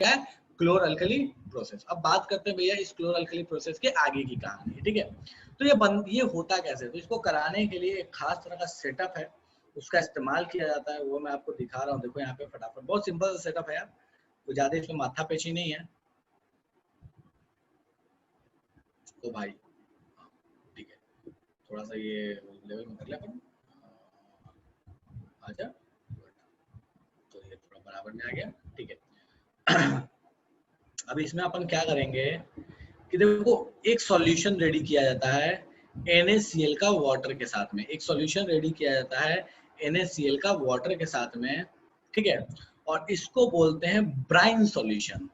क्या है, क्लोर alkali process. अब बात करते हैं भैया इस क्लोर अल्कली प्रोसेस के आगे की कहानी, ठीक है। तो ये होता कैसे, तो इसको कराने के लिए एक खास तरह का सेटअप है, उसका इस्तेमाल किया जाता है, वो मैं आपको दिखा रहा हूँ। देखो यहाँ पे फटाफट, बहुत सिंपल सा सेटअप है यार, तो ज्यादा इसमें माथा पेची नहीं है। तो भाई ठीक है, थोड़ा सा ये लेवल में कर ले अपन, आजा, तो ये थोड़ा बराबर में आ गया, ठीक है। अब इसमें अपन क्या करेंगे कि देखो एक सॉल्यूशन रेडी किया जाता है NaCl का वाटर के साथ में, एक सॉल्यूशन रेडी किया जाता है NaCl का वाटर के साथ में, ठीक है। और इसको बोलते हैं ब्राइन सॉल्यूशन,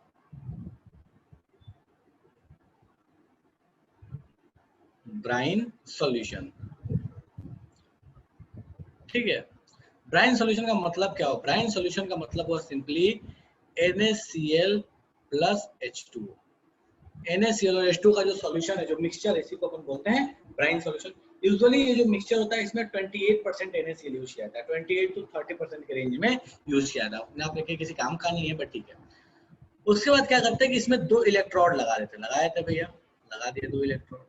ब्राइन सॉल्यूशन, ठीक है। ब्राइन सॉल्यूशन का मतलब क्या हो, ब्राइन सॉल्यूशन का मतलब हुआ simply NaCl plus H2O। NaCl और H2 का जो सॉल्यूशन है, जो मिक्सचर है, इसी को अपन बोलते हैं ब्राइन सॉल्यूशन। यूजुअली ये जो मिक्सचर होता है इसमें 28% NaCl यूज किया जाता है, 28 to 30% के रेंज में यूज किया जाता है। अपने आप लेके किसी काम का नहीं है, बट ठीक है। उसके बाद क्या करते हैं कि इसमें 2 इलेक्ट्रोड लगा देते, लगाए थे भैया, लगा दिए 2 इलेक्ट्रोड,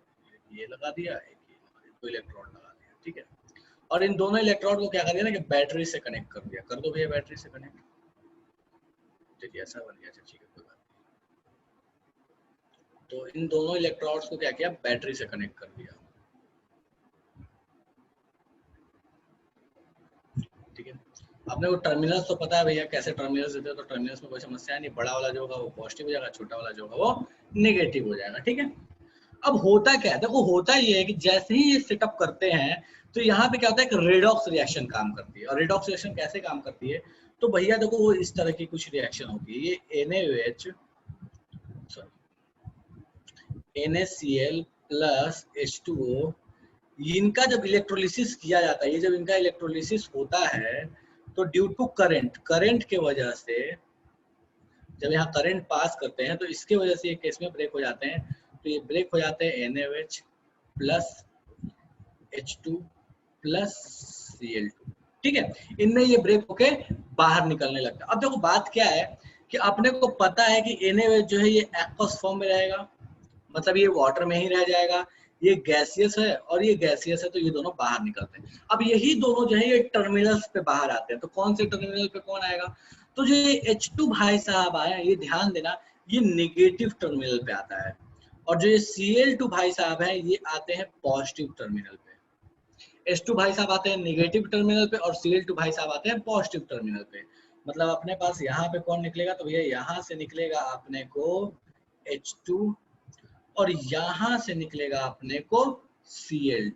ये लगा दिया, एक ये लगा दिया, 2 इलेक्ट्रोड लगा दिया, ठीक है। और इन दोनों इलेक्ट्रोड को क्या कर दिया ना कि बैटरी से कनेक्ट कर दिया, कर दो भैया बैटरी से कनेक्ट, चलिए ऐसा बन गया, ठीक है कोई बात नहीं। तो इन दोनों इलेक्ट्रोड्स को क्या किया, बैटरी से कनेक्ट कर दिया, ठीक है। आपने वो टर्मिनल्स तो पता है भैया कैसे टर्मिनल्स देते हैं, तो टर्मिनल्स में कोई समस्या नहीं, बड़ा वाला जो होगा वो पॉजिटिव हो जाएगा, छोटा वाला जो होगा वो नेगेटिव हो जाएगा, ठीक है। अब होता क्या है, देखो होता ये है कि जैसे ही ये सेटअप करते हैं तो यहाँ पे क्या होता है कि रेडॉक्स रिएक्शन काम करती है। और रेडॉक्स रिएक्शन कैसे काम करती है, तो भैया देखो वो इस तरह की कुछ रिएक्शन होती है, ये NaCl प्लस H2O, इनका जब इलेक्ट्रोलिसिस किया जाता है, ये जब इनका इलेक्ट्रोलिसिस होता है तो ड्यू टू करंट के वजह से, जब यहाँ करंट पास करते हैं तो इसके वजह से ये केस में ब्रेक हो जाते हैं। तो ये ब्रेक हो जाते हैं NaOH plus H2 plus Cl2, ठीक है। इनमें ये ब्रेक होके बाहर निकलने लगता है। अब देखो बात क्या है कि अपने को पता है कि NaOH जो है ये एक्वस फॉर्म में रहेगा, मतलब ये वाटर में ही रह जाएगा, ये गैसियस है और ये गैसियस है, तो ये दोनों बाहर निकलते हैं। अब यही दोनों जो है ये टर्मिनल्स पे बाहर आते हैं, तो कौन से टर्मिनल पे कौन आएगा, तो जो ये H2 भाई साहब आए, ये ध्यान देना, ये नेगेटिव टर्मिनल पे आता है, और जो ये Cl2 भाई साहब है ये आते हैं पॉजिटिव टर्मिनल पे। H2 भाई साहब आते हैं नेगेटिव टर्मिनल पे और Cl2 भाई साहब आते हैं पॉजिटिव टर्मिनल पे। मतलब अपने पास यहाँ पे कौन निकलेगा, तो भैया यहाँ से निकलेगा अपने को H2 और यहाँ से निकलेगा अपने को Cl2,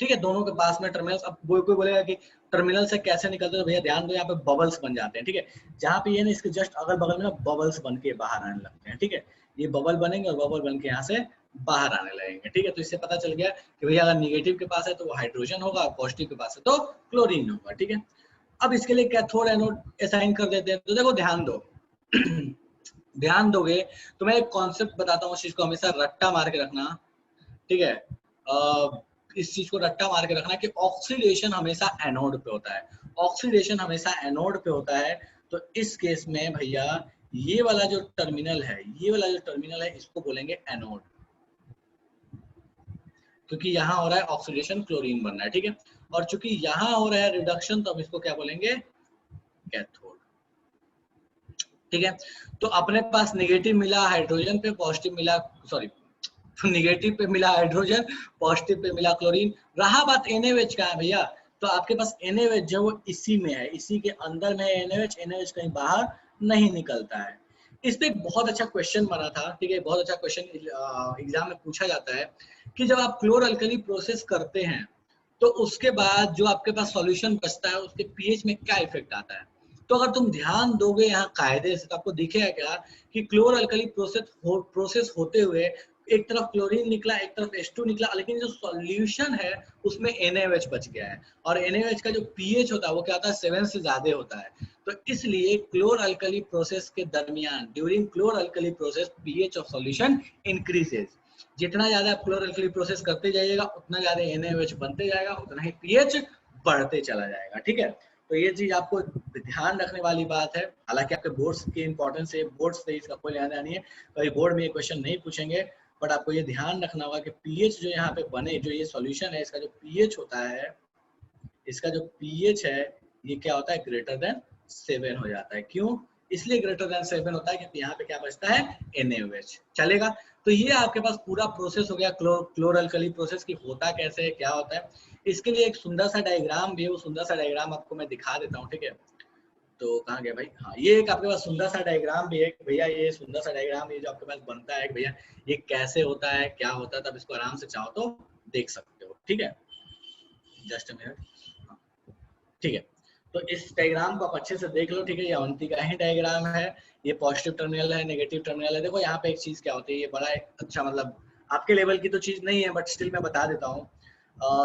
ठीक है। दोनों के पास में टर्मिनल्स। अब कोई बोलेगा कि टर्मिनल से कैसे निकलते हैं, तो भैया ध्यान दो यहाँ पे बबल्स बन जाते हैं, ठीक है। जहाँ पे ये ना इसके जस्ट अगल बगल में ना बबल्स बन के बाहर आने लगते हैं, ठीक है। ये बबल बनेंगे और बबल बन के यहाँ से बाहर आने लगेंगे, ठीक है। तो इससे पता चल गया कि भैया अगर निगेटिव के पास है तो वो हाइड्रोजन होगा, पॉजिटिव के पास है तो क्लोरीन होगा, ठीक है। अब इसके लिए कैथोड एनोड असाइन कर देते हैं। तो देखो ध्यान दो ध्यान दोगे तो मैं एक कॉन्सेप्ट बताता हूँ, उस चीज को हमेशा रट्टा मार के रखना, ठीक है। इस चीज को रट्टा मार के रखना कि ऑक्सीडेशन हमेशा एनोड पे होता है, ऑक्सीडेशन हमेशा एनोड पे होता है। तो इस केस में भैया ये वाला जो टर्मिनल है, ये वाला जो टर्मिनल है इसको बोलेंगे एनोड, क्योंकि यहाँ हो रहा है ऑक्सीडेशन, क्लोरीन बन रहा है, ठीक है। और चूंकि यहाँ हो रहा है रिडक्शन, तो हम इसको क्या बोलेंगे, कैथोड, ठीक है। तो अपने पास नेगेटिव मिला हाइड्रोजन पे, पॉजिटिव मिला, सॉरी नेगेटिव पे मिला हाइड्रोजन, पॉजिटिव पे मिला क्लोरीन। रहा बात NaOH का है भैया, तो आपके पास NaOH जो वो इसी में है, इसी के अंदर में NaOH कहीं बाहर नहीं निकलता है। इस पे एक बहुत अच्छा क्वेश्चन बना था, ठीक है। बहुत अच्छा क्वेश्चन एग्जाम में पूछा जाता है कि जब आप क्लोर अल्कली प्रोसेस करते हैं तो उसके बाद जो आपके पास सॉल्यूशन बचता है उसके पीएच में क्या इफेक्ट आता है। तो अगर तुम ध्यान दोगे यहाँ कायदे से तो आपको दिखेगा क्या कि क्लोर अल्कली प्रोसेस होते हुए एक तरफ क्लोरीन निकला, एक तरफ H2 निकला, लेकिन जो सॉल्यूशन है उसमें NaOH बच गया है। और NaOH का जो pH होता है वो क्या होता है, 7 से ज्यादा होता है। तो इसलिए क्लोर अल्कली प्रोसेस के दरमियान, during क्लोर alkali process, pH of solution increases. जितना ज्यादा आप क्लोर अल्कली प्रोसेस करते जाइएगा उतना ज्यादा NaOH बनते जाएगा, उतना ही pH बढ़ते चला जाएगा, ठीक है। तो ये चीज आपको ध्यान रखने वाली बात है। हालांकि आपके बोर्ड्स की इंपॉर्टेंस है, बोर्ड से इसका कोई लेना नहीं है, कभी बोर्ड में ये क्वेश्चन नहीं पूछेंगे, बट आपको ये ध्यान रखना होगा कि पीएच जो यहाँ पे बने, जो ये सॉल्यूशन है इसका जो पीएच होता है, इसका जो पीएच है ये क्या होता है, ग्रेटर देन 7 हो जाता है। क्यों? इसलिए ग्रेटर देन 7 होता है क्योंकि यहाँ पे क्या बचता है, NaOH। चलेगा? तो ये आपके पास पूरा प्रोसेस हो गया क्लोर अल्कली प्रोसेस की, होता कैसे है, क्या होता है। इसके लिए एक सुंदर सा डायग्राम भी है, वो सुंदर सा डायग्राम आपको मैं दिखा देता हूँ, ठीक है। तो कहाँ गया भाई, हाँ ये एक आपके पास सुंदर सा डायग्राम भी है भैया, ये सुंदर सा डायग्राम ये जो आपके पास बनता है भैया, ये कैसे होता है, क्या होता है, तब इसको आराम से चाहो तो देख सकते हो, ठीक है। जस्ट अ मिनट, ठीक है। तो इस डायग्राम को आप अच्छे से देख लो, ठीक है। ये अवंती का ही डायग्राम है, ये पॉजिटिव टर्मिनल है, नेगेटिव टर्मिनल है। देखो यहाँ पे एक चीज क्या होती है, ये बड़ा अच्छा, मतलब आपके लेवल की तो चीज नहीं है, बट स्टिल मैं बता देता हूँ।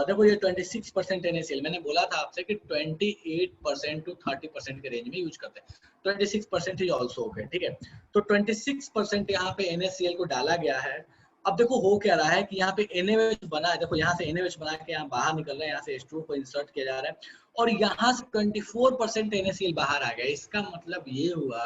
देखो ये 26% NaCl, मैंने बोला था आपसे कि 28% to 30% के रेंज में यूज करते हैं, 26% इज ऑल्सो ओके, ठीक है। तो 26% यहाँ पे NaCl को डाला गया है। अब देखो हो क्या रहा है कि यहाँ पे NaOH बना है, देखो यहाँ से NaOH बना के यहाँ बाहर निकल रहा है, यहाँ से H2O को इंसर्ट किया जा रहा है, और यहाँ से 24% NaCl बाहर आ गया। इसका मतलब ये हुआ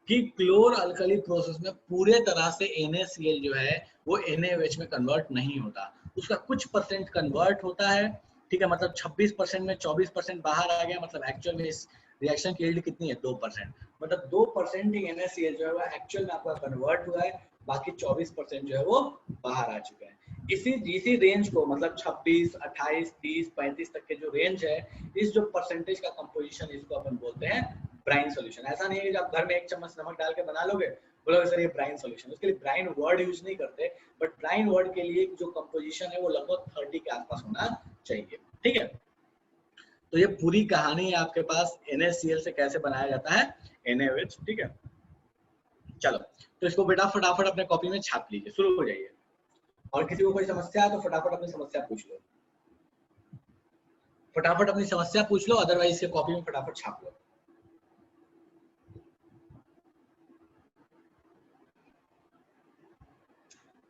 कि क्लोर अल्कली प्रोसेस में पूरे तरह से NaCl जो है वो NaOH में कन्वर्ट नहीं होता, उसका कुछ परसेंट कन्वर्ट होता है, ठीक है। मतलब 26% में 24% बाहर आ गया, मतलब एक्चुअल में इस रिएक्शन की यील्ड कितनी है, 2%। मतलब 2% ही NaCl जो है वो एक्चुअल में आपका कन्वर्ट हुआ है, बाकी 24% जो है वो बाहर आ चुका है। इसी रेंज को, मतलब 26, 28, 30, 35 तक के जो रेंज है, इस जो परसेंटेज का कंपोजिशन, इसको अपन बोलते हैं ब्राइन सॉल्यूशन। ऐसा नहीं है कि आप घर में 1 चम्मच नमक डाल के बना लोगे, बोलोगे सर ये ब्राइन सॉल्यूशन, उसके लिए ब्राइन वर्ड यूज नहीं करते, बट ब्राइन वर्ड के लिए जो कंपोजिशन है वो लगभग 30 के आसपास होना चाहिए, ठीक है। तो ये पूरी कहानी है आपके पास NaCl से कैसे बनाया जाता है NaOH, ठीक है। चलो, तो इसको बेटा फटाफट अपने कॉपी में छाप लीजिए, शुरू हो जाइए। और किसी को कोई समस्या है तो फटाफट अपनी समस्या पूछ लो, फटाफट अपनी समस्या पूछ लो, अदरवाइज इसे कॉपी में फटाफट छाप लो।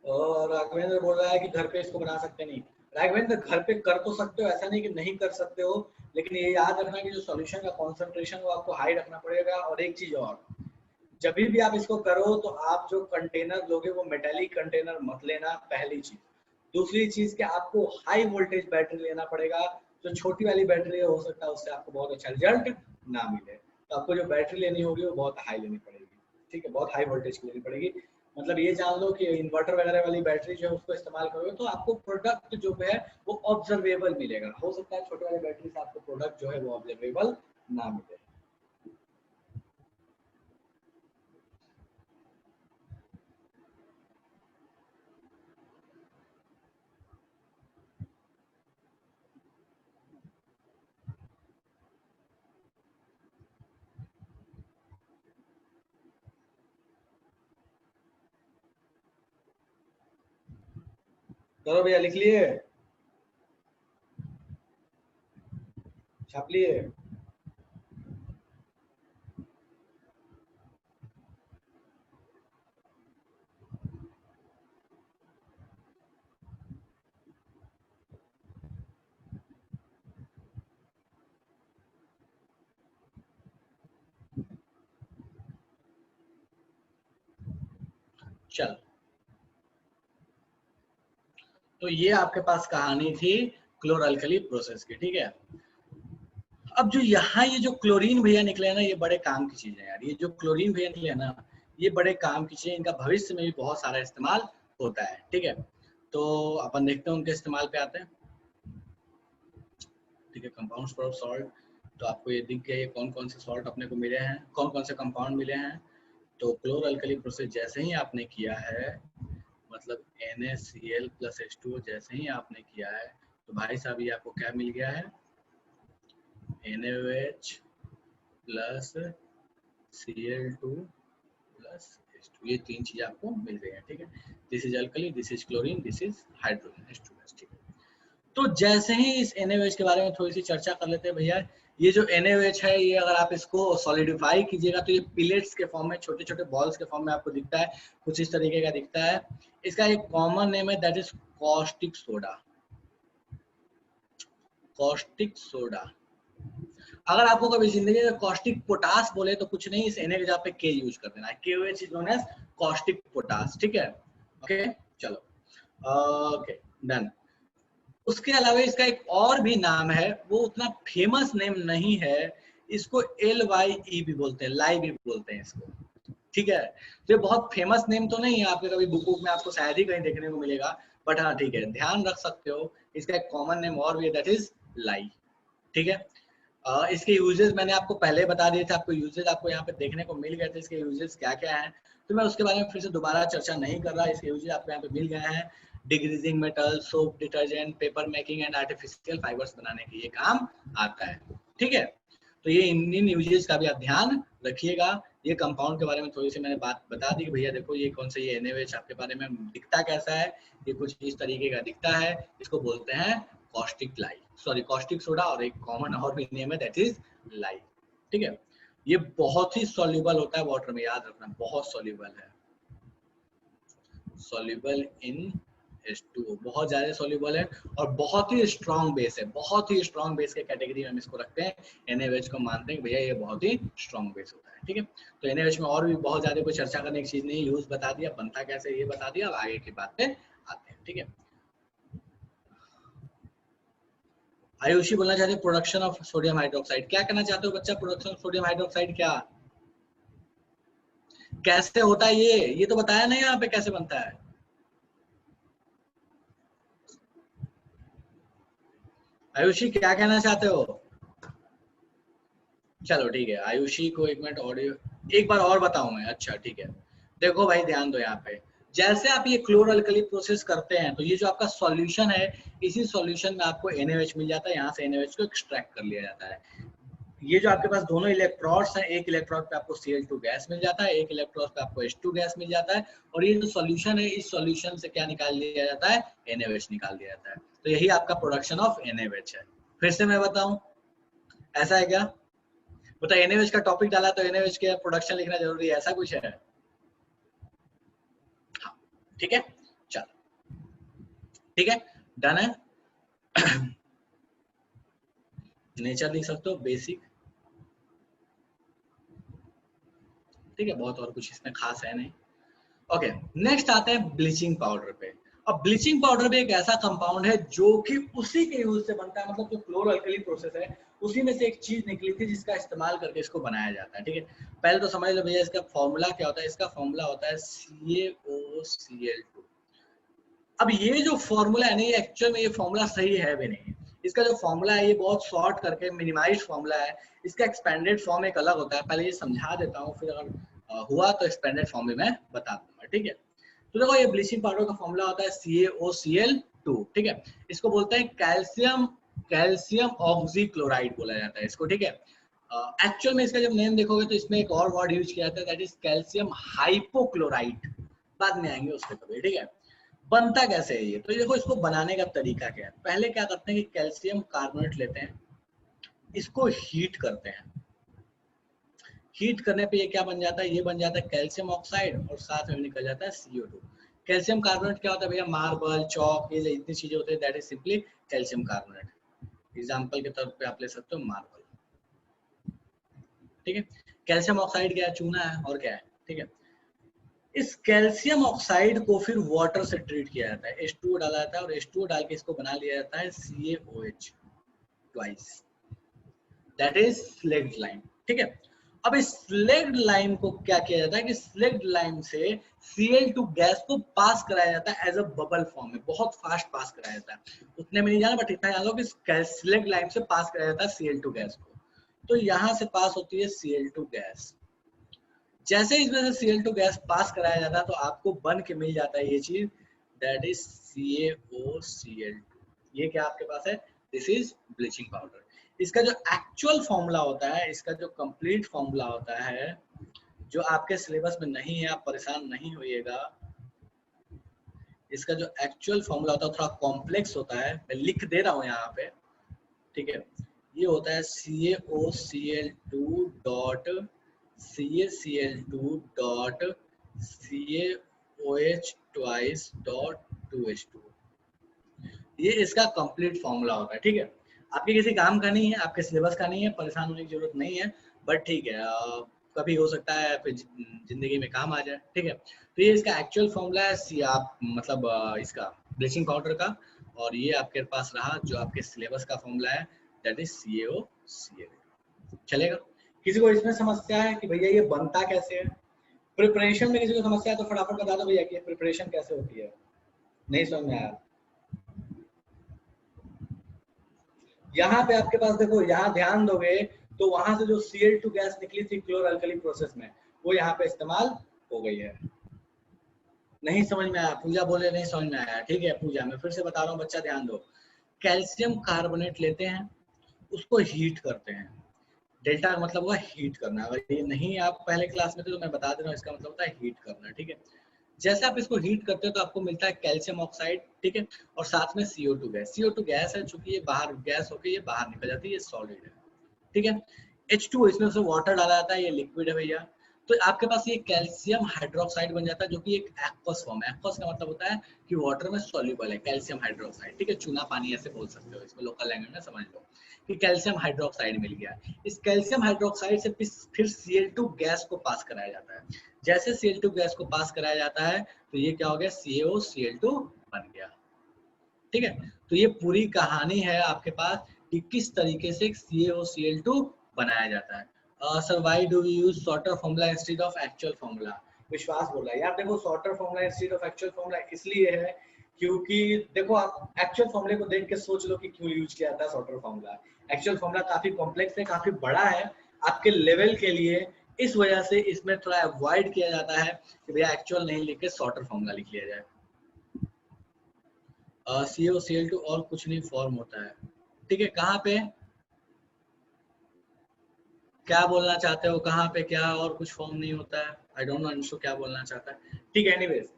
और राघवेंद्र बोल रहा है कि घर पे इसको बना सकते नहीं। राघवेंद्र घर पे कर तो सकते हो, ऐसा नहीं कि नहीं कर सकते हो, लेकिन ये याद रखना कि जो सॉल्यूशन का कॉन्सेंट्रेशन वो आपको हाई रखना पड़ेगा। और एक चीज और, जब भी आप इसको करो तो आप जो कंटेनर लोगे वो मेटेलिक कंटेनर मत लेना, पहली चीज। दूसरी चीज कि आपको हाई वोल्टेज बैटरी लेना पड़ेगा, जो छोटी वाली बैटरी हो सकता है उससे आपको बहुत अच्छा रिजल्ट ना मिले। तो आपको जो बैटरी लेनी होगी वो बहुत हाई लेनी पड़ेगी, ठीक है, बहुत हाई वोल्टेज की लेनी पड़ेगी। मतलब ये जान लो कि इन्वर्टर वगैरह वाली बैटरी जो है उसको इस्तेमाल करोगे तो आपको प्रोडक्ट जो है वो ऑब्जर्वेबल मिलेगा। हो सकता है छोटे वाली बैटरी से आपको प्रोडक्ट जो है वो ऑब्जर्वेबल ना मिले। करो भैया, लिख लिए, छाप लिए। चल, तो ये आपके पास कहानी थी क्लोर अल्कली प्रोसेस की, ठीक है। अब जो यहाँ ये जो क्लोरीन भैया निकले ना, ये बड़े काम की चीज है यार। ये जो क्लोरीन भैया निकले ना, ये बड़े काम की चीज है, इनका भविष्य में भी बहुत सारा इस्तेमाल होता है, ठीक है। तो अपन देखते हैं उनके इस्तेमाल पे आते हैं, ठीक है। कंपाउंड्स फॉर सॉल्ट, तो आपको ये दिख गया ये कौन कौन से सॉल्ट अपने को मिले हैं, कौन कौन से कंपाउंड मिले हैं। तो क्लोर अल्कली प्रोसेस जैसे ही आपने किया है, मतलब NaCl प्लस H2O जैसे ही आपने किया है, तो भाई साहब ये आपको क्या मिल गया है, NaOH plus Cl2 plus H2, ये तीन चीज आपको मिल गई है, ठीक है। This is alkali, this is chlorine, this is hydrogen H2S, ठीक है। तो जैसे ही इस NaOH के बारे में थोड़ी सी चर्चा कर लेते हैं भैया। ये जो NaOH है, ये अगर आप इसको सॉलिडिफाई कीजिएगा तो ये पिलेट्स के फॉर्म में, छोटे छोटे बॉल्स के फॉर्म में आपको दिखता है, कुछ इस तरीके का दिखता है। इसका एक कॉमन नेम है, that is caustic soda, caustic soda. अगर आपको कभी जिंदगी में कॉस्टिक पोटास बोले तो कुछ नहीं, इस Na की जगह पे K यूज कर देना है। KOH is known as caustic potash, ठीक है। ओके चलो, ओके डन। उसके अलावा इसका एक और भी नाम है, वो उतना फेमस नेम नहीं है, इसको LYE भी बोलते हैं, लाई भी बोलते हैं इसको, ठीक है। तो ये बहुत फेमस नेम तो नहीं है, आपके कभी बुक में आपको शायद ही कहीं देखने को मिलेगा, बट हाँ ठीक है, ध्यान रख सकते हो। इसका एक कॉमन नेम और भी है, दैट इज लाई, ठीक है। इसके यूजेस मैंने आपको पहले बता दिए थे, आपको यूजेस आपको यहाँ पे देखने को मिल गए थे, इसके यूजेस क्या क्या हैं, तो मैं उसके बारे में फिर से दोबारा चर्चा नहीं कर रहा। इसके यूजेस आपको यहाँ पे मिल गए हैं, degreasing metal, soap, detergent, paper making and artificial fibres बनाने के ये काम आता है, ठीक है। तो ये इन यूजेस का भी आप ध्यान रखिएगा। ये कंपाउंड के बारे में थोड़ी सी मैंने बात बता दी कि भैया देखो ये कौन सा, ये NaOH आपके बारे में दिखता कैसा है, ये कुछ इस तरीके का दिखता है, इसको बोलते हैं कॉस्टिक लाई, सॉरी कॉस्टिक सोडा, और एक कॉमन और भी नेम है दैट इज लाई, ठीक है। ये बहुत ही सॉल्युबल होता है वाटर में, याद रखना, बहुत सॉल्युबल है, सॉल्युबल इन H2O, बहुत ज्यादा सॉल्युबल है, और बहुत ही स्ट्रॉन्ग बेस है, बहुत ही स्ट्रॉन्ग बेस के कैटेगरी में हम इसको रखते हैं। NaOH को मानते हैं भैया ये बहुत ही स्ट्रॉन्ग बेस होता है, ठीक है। तो NaOH में और भी बहुत ज्यादा कोई चर्चा करने की चीज नहीं, यूज बता दिया, बनता कैसे ये बता दिया, अब आगे की बात पे आते हैं, ठीक है। आयुषी बोलना चाहते हैं प्रोडक्शन ऑफ सोडियम हाइड्रोक्साइड, क्या कहना चाहते हो बच्चा, प्रोडक्शन ऑफ सोडियम हाइड्रोक्साइड क्या कैसे होता है, ये तो बताया नहीं यहाँ पे कैसे बनता है। आयुषी क्या कहना चाहते हो? चलो ठीक है, आयुषी को एक मिनट ऑडियो एक बार और बताऊं मैं, अच्छा ठीक है। देखो भाई ध्यान दो यहाँ पे, जैसे आप ये क्लोर अल्कली प्रोसेस करते हैं तो ये जो आपका सॉल्यूशन है, इसी सॉल्यूशन में आपको NaOH मिल जाता है, यहाँ से NaOH को एक्सट्रैक्ट कर लिया जाता है। ये जो आपके पास दोनों इलेक्ट्रोड्स हैं, एक इलेक्ट्रोड पे आपको Cl2 गैस मिल जाता है, एक इलेक्ट्रोड पे आपको H2 गैस मिल जाता है, और ये जो सॉल्यूशन है, इस सॉल्यूशन से क्या निकाल लिया जाता है, NaOH निकाल दिया जाता है। तो यही आपका प्रोडक्शन ऑफ NaOH है। फिर से मैं बताऊं, ऐसा है क्या? बता, NaOH का टॉपिक डाला तो NaOH के प्रोडक्शन लिखना जरूरी है, ऐसा कुछ है? हाँ ठीक है, चलो ठीक है, डन है। नेचर लिख सकते हो, बेसिक, ठीक है, बहुत और कुछ इसमें खास है नहीं। ओके, नेक्स्ट आते हैं ब्लीचिंग पाउडर पे। अब ब्लीचिंग पाउडर भी एक ऐसा कंपाउंड है जो कि उसी के यूज से बनता है, मतलब जो क्लोर अल्कली प्रोसेस है उसी में से एक चीज निकली थी जिसका इस्तेमाल करके इसको बनाया जाता है, ठीक है। पहले तो समझ लो भैया इसका फॉर्मूला क्या होता है, इसका फॉर्मूला होता है CaOCl2। अब ये जो फॉर्मूला है ना, ये एक्चुअल में ये फॉर्मूला सही है भी नहीं। इसका जो फॉर्मूला है ये बहुत शॉर्ट करके मिनिमाइज फॉर्मूला है, इसका एक्सपेंडेड फॉर्म एक अलग होता है। पहले ये समझा देता हूँ, फिर अगर हुआ तो एक्सपेंडेड फॉर्म में मैं बता दूंगा, ठीक है। तो देखो ये ब्लीचिंग पाउडर का फॉर्मूला होता है CaOCl2, ठीक है। इसको बोलते हैं कैल्शियम ऑक्सीक्लोराइड बोला जाता है इसको, ठीक है। एक्चुअल में इसका जब नेम देखोगे तो इसमें एक और वर्ड यूज किया जाता है, दैट इज कैल्शियम हाइपोक्लोराइड, बाद में आएंगे उस पर कभी, ठीक है। बनता कैसे है ये, तो ये देखो इसको बनाने का तरीका क्या है। पहले क्या करते हैं कि कैल्शियम कार्बोनेट लेते हैं, इसको हीट करते हैं, हीट करने पे ये क्या बन जाता है, ये बन जाता है कैल्शियम ऑक्साइड, और साथ में निकल जाता है CO2। कैल्शियम कार्बोनेट क्या होता है भैया, मार्बल, चौक, ये जितनी चीजें होती है that is simply calcium carbonate. Example के तौर पे आप ले सकते हो मार्बल, ठीक है। कैल्शियम ऑक्साइड क्या है, चूना है, और क्या है, ठीक है। इस कैल्शियम ऑक्साइड को फिर वाटर से ट्रीट किया जाता है, H2O डाला जाता है, और H2O डाल के इसको बना लिया जाता है CaOH twice, that is slaked lime, ठीक है। अब इस स्लेग्ड लाइम को क्या किया जाता है कि स्लेग्ड लाइम से Cl2 गैस को पास कराया जाता है एज अ बबल फॉर्म में, बहुत फास्ट पास कराया जाता है। उतने में नहीं जाना, बट इतना जान लो कि स्लेग्ड लाइम से पास कराया जाता है Cl2 गैस को। तो यहां से पास होती है Cl2 गैस, जैसे इसमें से Cl2 गैस पास कराया जाता है तो आपको बन के मिल जाता है ये चीज, दैट इज CaOCl2। ये क्या आपके पास है, दिस इज ब्लीचिंग पाउडर। इसका जो एक्चुअल फॉर्मूला होता है, इसका जो कंप्लीट फॉर्मूला होता है, जो आपके सिलेबस में नहीं है, आप परेशान नहीं होइएगा। इसका जो एक्चुअल फॉर्मूला होता है थोड़ा कॉम्प्लेक्स होता है, मैं लिख दे रहा हूँ यहाँ पे, ठीक है। ये होता है CaOCl2 dot CaCl2 dot CaOH twice dot 2H2। ये इसका कंप्लीट फॉर्मूला होता है, ठीक है। आपके किसी काम का नहीं है, आपके सिलेबस का नहीं है, परेशान होने की जरूरत नहीं है, बट ठीक है कभी हो सकता है फिर जिंदगी में काम आ जाए, ठीक है। तो ये इसका एक्चुअल फॉर्मूला है आप मतलब इसका ब्लीचिंग पाउडर का, और ये आपके पास रहा जो आपके सिलेबस का फॉर्मूला है, दैट इज CaO चलेगा। किसी को इसमें समस्या है कि भैया ये बनता कैसे है, प्रिपरेशन में किसी को समस्या है तो फटाफट बता दो भैया कि प्रिपरेशन कैसे होती है, नहीं समझ में आया। यहाँ पे आपके पास देखो, यहाँ ध्यान दोगे तो वहां से जो Cl2 गैस निकली थी क्लोर अल्कली प्रोसेस में, वो यहाँ पे इस्तेमाल हो गई है। नहीं समझ में आया, पूजा बोले नहीं समझ में आया, ठीक है पूजा, मैं फिर से बता रहा हूँ बच्चा ध्यान दो। कैल्शियम कार्बोनेट लेते हैं, उसको हीट करते हैं, डेल्टा का मतलब हुआ हीट करना, अगर ये नहीं आप पहले क्लास में थे तो मैं बता दे रहा हूँ, इसका मतलब होता है हीट करना, ठीक है। जैसे आप इसको हीट करते हो तो आपको मिलता है कैल्शियम ऑक्साइड, ठीक है, और साथ में CO2 गैस। CO2 गैस है, चूंकि ये बाहर गैस होकर ये बाहर निकल जाती है, ये सॉलिड है, ठीक है। H2 इसमें से वाटर डाला जाता है, ये लिक्विड है भैया। तो आपके पास ये कैल्शियम हाइड्रोक्साइड बन जाता है, जो कि एक एक्वस फॉर्म है। एक्वस का मतलब होता है कि वाटर में सॉल्युबल है कैल्शियम हाइड्रोक्साइड, ठीक है, चूना पानी ऐसे बोल सकते हो, इसमें लोकल लैंग्वेज में समझ लो कि कैल्शियम हाइड्रोक्साइड मिल गया। इस कैल्शियम हाइड्रोक्साइड से फिर Cl2 गैस को पास कराया जाता है। जैसे Cl2 गैस को पास कराया जाता है तो ये क्या हो गया, CaOCl2 बन गया, ठीक है। तो ये पूरी कहानी है आपके पास कि किस तरीके से CaOCl2 बनाया जाता है। Sir why do we use shorter formula instead of actual formula, Vishwas बोल रहा है। यार देखो shorter formula instead of actual formula इसलिए है क्योंकि देखो आप एक्चुअल फॉर्मूले को देख के सोच लो कि क्यों यूज किया था शॉर्टर फॉर्मूला। एक्चुअल फॉर्मूला काफी कॉम्प्लेक्स है, काफी बड़ा है आपके लेवल के लिए, इस वजह से इसमें थोड़ा अवॉइड किया जाता है कि भैया एक्चुअल नहीं लिख के शॉर्टर फॉर्मूला लिख लिया जाए। CaOCl2 और कुछ नहीं फॉर्म होता है, ठीक है। कहाँ पे क्या बोलना चाहते हो, कहाँ पे क्या और कुछ फॉर्म नहीं होता है, आई डोंट नो अंशु क्या बोलना चाहता है, ठीक है। एनीवेज,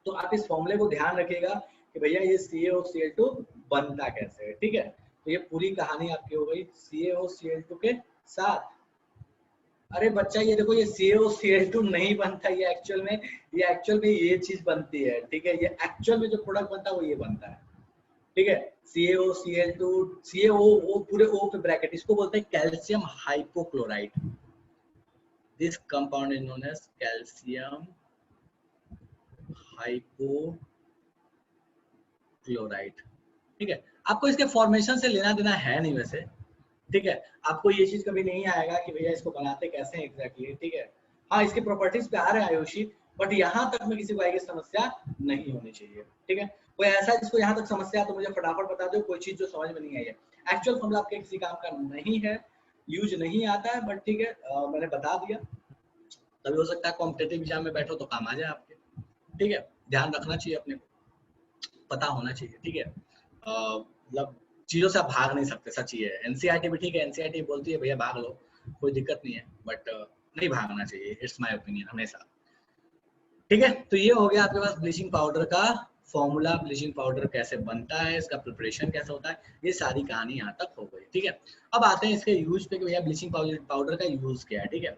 तो आप इस फॉर्मूले को ध्यान रखिएगा कि भैया ये CaOCl2 बनता कैसे है, ठीक है। तो ये पूरी कहानी आपकी हो गई CaOCl2 के साथ। अरे बच्चा ये देखो, ये CaOCl2 नहीं बनता, ये एक्चुअल में ये चीज बनती है, ठीक है। ये एक्चुअल में जो प्रोडक्ट बनता है वो ये बनता है, ठीक है। CaOCl2, CaO पूरे O पे ब्रैकेट, इसको बोलते हैं calcium hypochlorite. This compound is known as calcium hypochlorite, ठीक है। आपको इसके फॉर्मेशन से लेना देना है नहीं वैसे, ठीक है। आपको ये चीज कभी नहीं आएगा कि भैया इसको बनाते कैसे हैं एग्जैक्टली, ठीक है। हाँ इसके प्रॉपर्टीज पे आ रहे हैं आयुषी, बट यहाँ तक में किसी को आएगी समस्या नहीं होनी चाहिए, ठीक है। कोई ऐसा जिसको यहाँ तक समस्या तो मुझे फटाफट बता दो, कोई चीज जो समझ में नहीं आई है। एक्चुअल फॉर्मूला आपके किसी काम का नहीं है, यूज नहीं आता है, बट ठीक है मैंने बता दिया। तभी हो सकता है कॉम्पिटेटिव एग्जाम में बैठो तो काम आ जाए आपके, ठीक है। ध्यान रखना चाहिए अपने को, पता होना चाहिए, ठीक है। मतलब चीजों से आप भाग नहीं सकते, सच ये है। एनसीईआरटी भी ठीक है, एनसीईआरटी बोलती है भैया भाग लो, कोई दिक्कत नहीं है, बट नहीं भागना चाहिए, इट्स माय ओपिनियन हमेशा, ठीक है। तो ये हो गया आपके पास ब्लीचिंग पाउडर का फॉर्मूला, ब्लीचिंग पाउडर कैसे बनता है, इसका प्रिपरेशन कैसे होता है, ये सारी कहानी यहाँ तक हो गई, ठीक है। अब आते हैं इसके यूज पे कि भैया ब्लीचिंग पाउडर का यूज क्या है, ठीक है।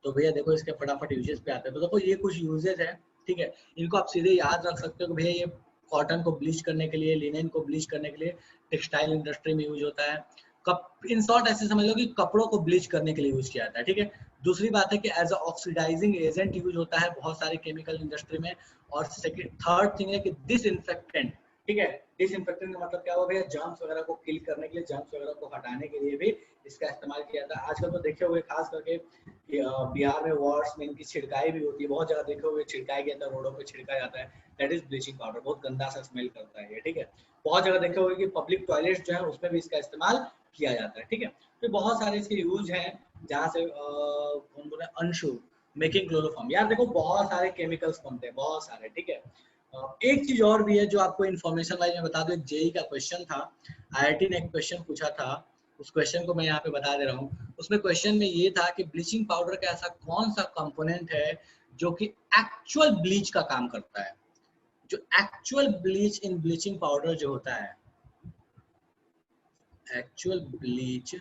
तो भैया देखो इसके फटाफट यूजेस पे आते हैं। तो देखो ये कुछ यूजेस है, ठीक है। इनको आप सीधे याद रख सकते हो कि भैया ये कॉटन को ब्लीच करने के लिए, लिनेन को ब्लीच करने के लिए टेक्सटाइल इंडस्ट्री में यूज होता है। कप इन शॉर्ट ऐसे समझ लो कि कपड़ों को ब्लीच करने के लिए यूज किया जाता है, ठीक है। दूसरी बात है कि as a oxidising agent use होता है बहुत सारी केमिकल इंडस्ट्री में। और सेकंड थर्ड थिंग है कि डिसइंफेक्टेंट, ठीक है। डिसइंफेक्टेंट का मतलब क्या हुआ भैया, जर्म्स वगैरह को किल करने के लिए, जर्म्स वगैरह को हटाने के लिए भी इसका इस्तेमाल किया जाता है। आजकल तो देखे हुए खास करके बिहार में वार्ड्स में इनकी छिड़काई भी होती है, बहुत जगह देखे हुए छिड़काया गया था, रोडों पे छिड़का जाता है, दैट इज ब्लीचिंग पाउडर। बहुत गंदा सा स्मेल करता है ये, ठीक है। बहुत जगह देखे हुए कि पब्लिक टॉयलेट जो है उसमें भी इसका इस्तेमाल किया जाता है, ठीक है। तो बहुत सारे इसके यूज हैं, जहाँ से कौन बोला अंशु, मेकिंग क्लोरोफॉर्म। यार देखो बहुत सारे केमिकल्स बनते हैं, बहुत सारे, ठीक है। एक चीज और भी है जो आपको इन्फॉर्मेशन वाइज में बता दूं, जेई का क्वेश्चन था, आईआईटी ने एक क्वेश्चन पूछा था, उस क्वेश्चन को मैं यहाँ पे बता दे रहा हूँ। उसमें क्वेश्चन में ये था कि ब्लीचिंग पाउडर का ऐसा कौन सा कंपोनेंट है जो कि एक्चुअल ब्लीच का काम करता है। जो एक्चुअल ब्लीच इन ब्लीचिंग पाउडर जो होता है, actual bleach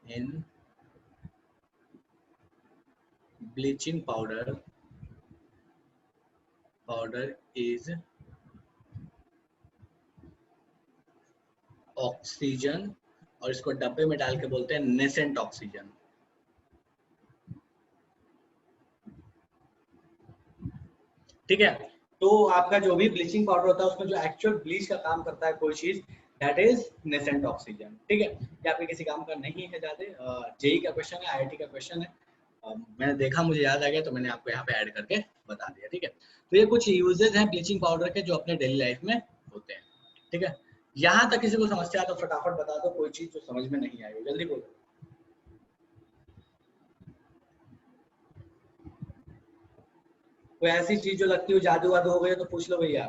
in bleaching powder is oxygen, और इसको डब्बे में डाल के बोलते हैं नेसेंट ऑक्सीजन। ठीक है, तो आपका जो भी ब्लीचिंग पाउडर होता है उसमें जो एक्चुअल ब्लीच का काम करता है कोई चीज, दैट इज नेसेंट ऑक्सीजन। ठीक है, ये आपके किसी काम का नहीं है ज्यादा, जेई का क्वेश्चन है, आईआईटी का क्वेश्चन है, मैंने देखा, मुझे याद आ गया तो मैंने आपको यहाँ पे ऐड करके बता दिया। ठीक है, तो ये कुछ यूजेज हैं ब्लीचिंग पाउडर के जो अपने डेली लाइफ में होते हैं। ठीक है, यहाँ तक किसी को समस्या तो फटाफट बता दो, कोई चीज जो समझ में नहीं आई, जल्दी बोलो। कोई ऐसी चीज जो लगती हो जादू वादू हो गई तो पूछ लो भैया।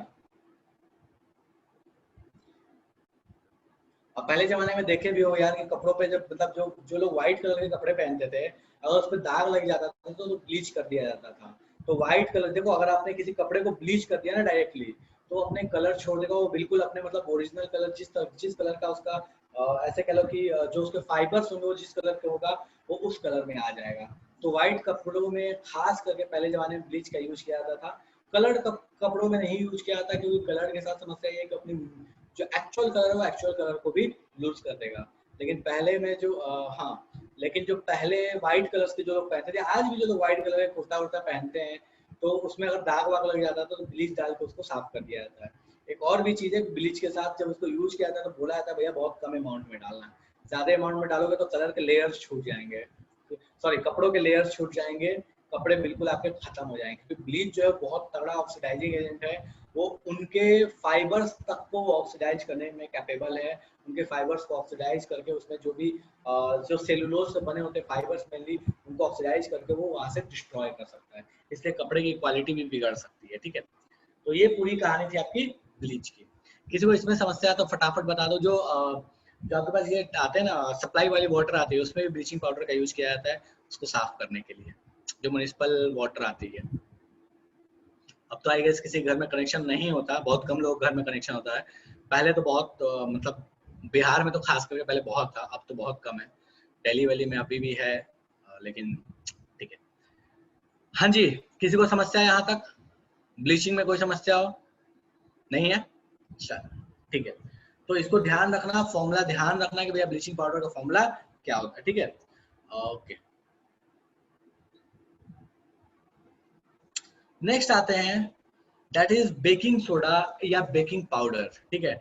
अब पहले जमाने में देखे भी हो यार कि कपड़ों पे जब मतलब जो जो लोग व्हाइट कलर के कपड़े पहनते थे, अगर उस पर दाग लग जाता था तो ब्लीच कर दिया जाता था। तो व्हाइट कलर, देखो अगर आपने किसी कपड़े को ब्लीच कर दिया ना डायरेक्टली, तो अपने कलर छोड़ देगा, वो बिल्कुल अपने मतलब ओरिजिनल कलर जिस कलर का उसका ऐसे कह लो कि जो उसके फाइबर्स होंगे वो जिस कलर के होगा वो उस कलर में आ जाएगा। तो व्हाइट कपड़ों में खास करके पहले जमाने में ब्लीच का यूज किया जाता था। कलर्ड कपड़ों में नहीं यूज किया जाता, क्योंकि कलर के साथ समस्या ये है कि अपनी जो एक्चुअल कलर है वो एक्चुअल कलर को भी लूज कर देगा। लेकिन पहले में जो हाँ, लेकिन जो पहले व्हाइट कलर्स के जो लोग पहनते थे, आज भी जो लोग व्हाइट कलर का कुर्ता उर्ता पहनते हैं, तो उसमें अगर दाग वाग लग जाता है तो ब्लीच डाल के उसको साफ कर दिया जाता है। एक और भी चीज है, ब्लीच के साथ जब उसको यूज किया जाता है तो बोला जाता है भैया बहुत कम अमाउंट में डालना, ज्यादा अमाउंट में डालोगे तो कलर के लेयर्स छूट जाएंगे, सॉरी कपड़ों के लेयर्स छूट जाएंगे, कपड़े बिल्कुल आपके खत्म हो जाएंगे। क्योंकि ब्लीच जो है बहुत तगड़ा ऑक्सीडाइजिंग एजेंट है, वो उनके फाइबर्स तक को ऑक्सीडाइज करने में कैपेबल है। उनके फाइबर्स को ऑक्सीडाइज करके उसमें जो भी जो सेलुलोज से बने होते फाइबर्स मेनली, उनको ऑक्सीडाइज करके वो वहां से डिस्ट्रॉय कर सकता है, इसलिए कपड़े की क्वालिटी भी बिगड़ सकती है। ठीक है, तो ये पूरी कहानी थी आपकी ब्लीच की। किसी को इसमें समस्या तो फटाफट बता दो। जो आपके पास ये आते हैं ना सप्लाई वाली वाटर आती है, उसमें भी ब्लीचिंग पाउडर का यूज किया जाता है उसको साफ करने के लिए, जो म्युनिसिपल वाटर आती है। अब तो आई गेस किसी घर में कनेक्शन नहीं होता, बहुत कम लोग घर में कनेक्शन होता है। पहले तो बहुत मतलब बिहार में तो खास करके पहले बहुत था, अब तो बहुत कम है। दिल्ली वैली में अभी भी है, लेकिन ठीक है। हाँ जी, किसी को समस्या है यहाँ तक? ब्लीचिंग में कोई समस्या हो? नहीं है? अच्छा, ठीक है। तो इसको ध्यान रखना, फॉर्मूला ध्यान रखना कि भैया ब्लीचिंग पाउडर का फॉर्मूला क्या होता है। ठीक है, ओके। नेक्स्ट आते हैं, दैट इज बेकिंग सोडा या बेकिंग पाउडर। ठीक है,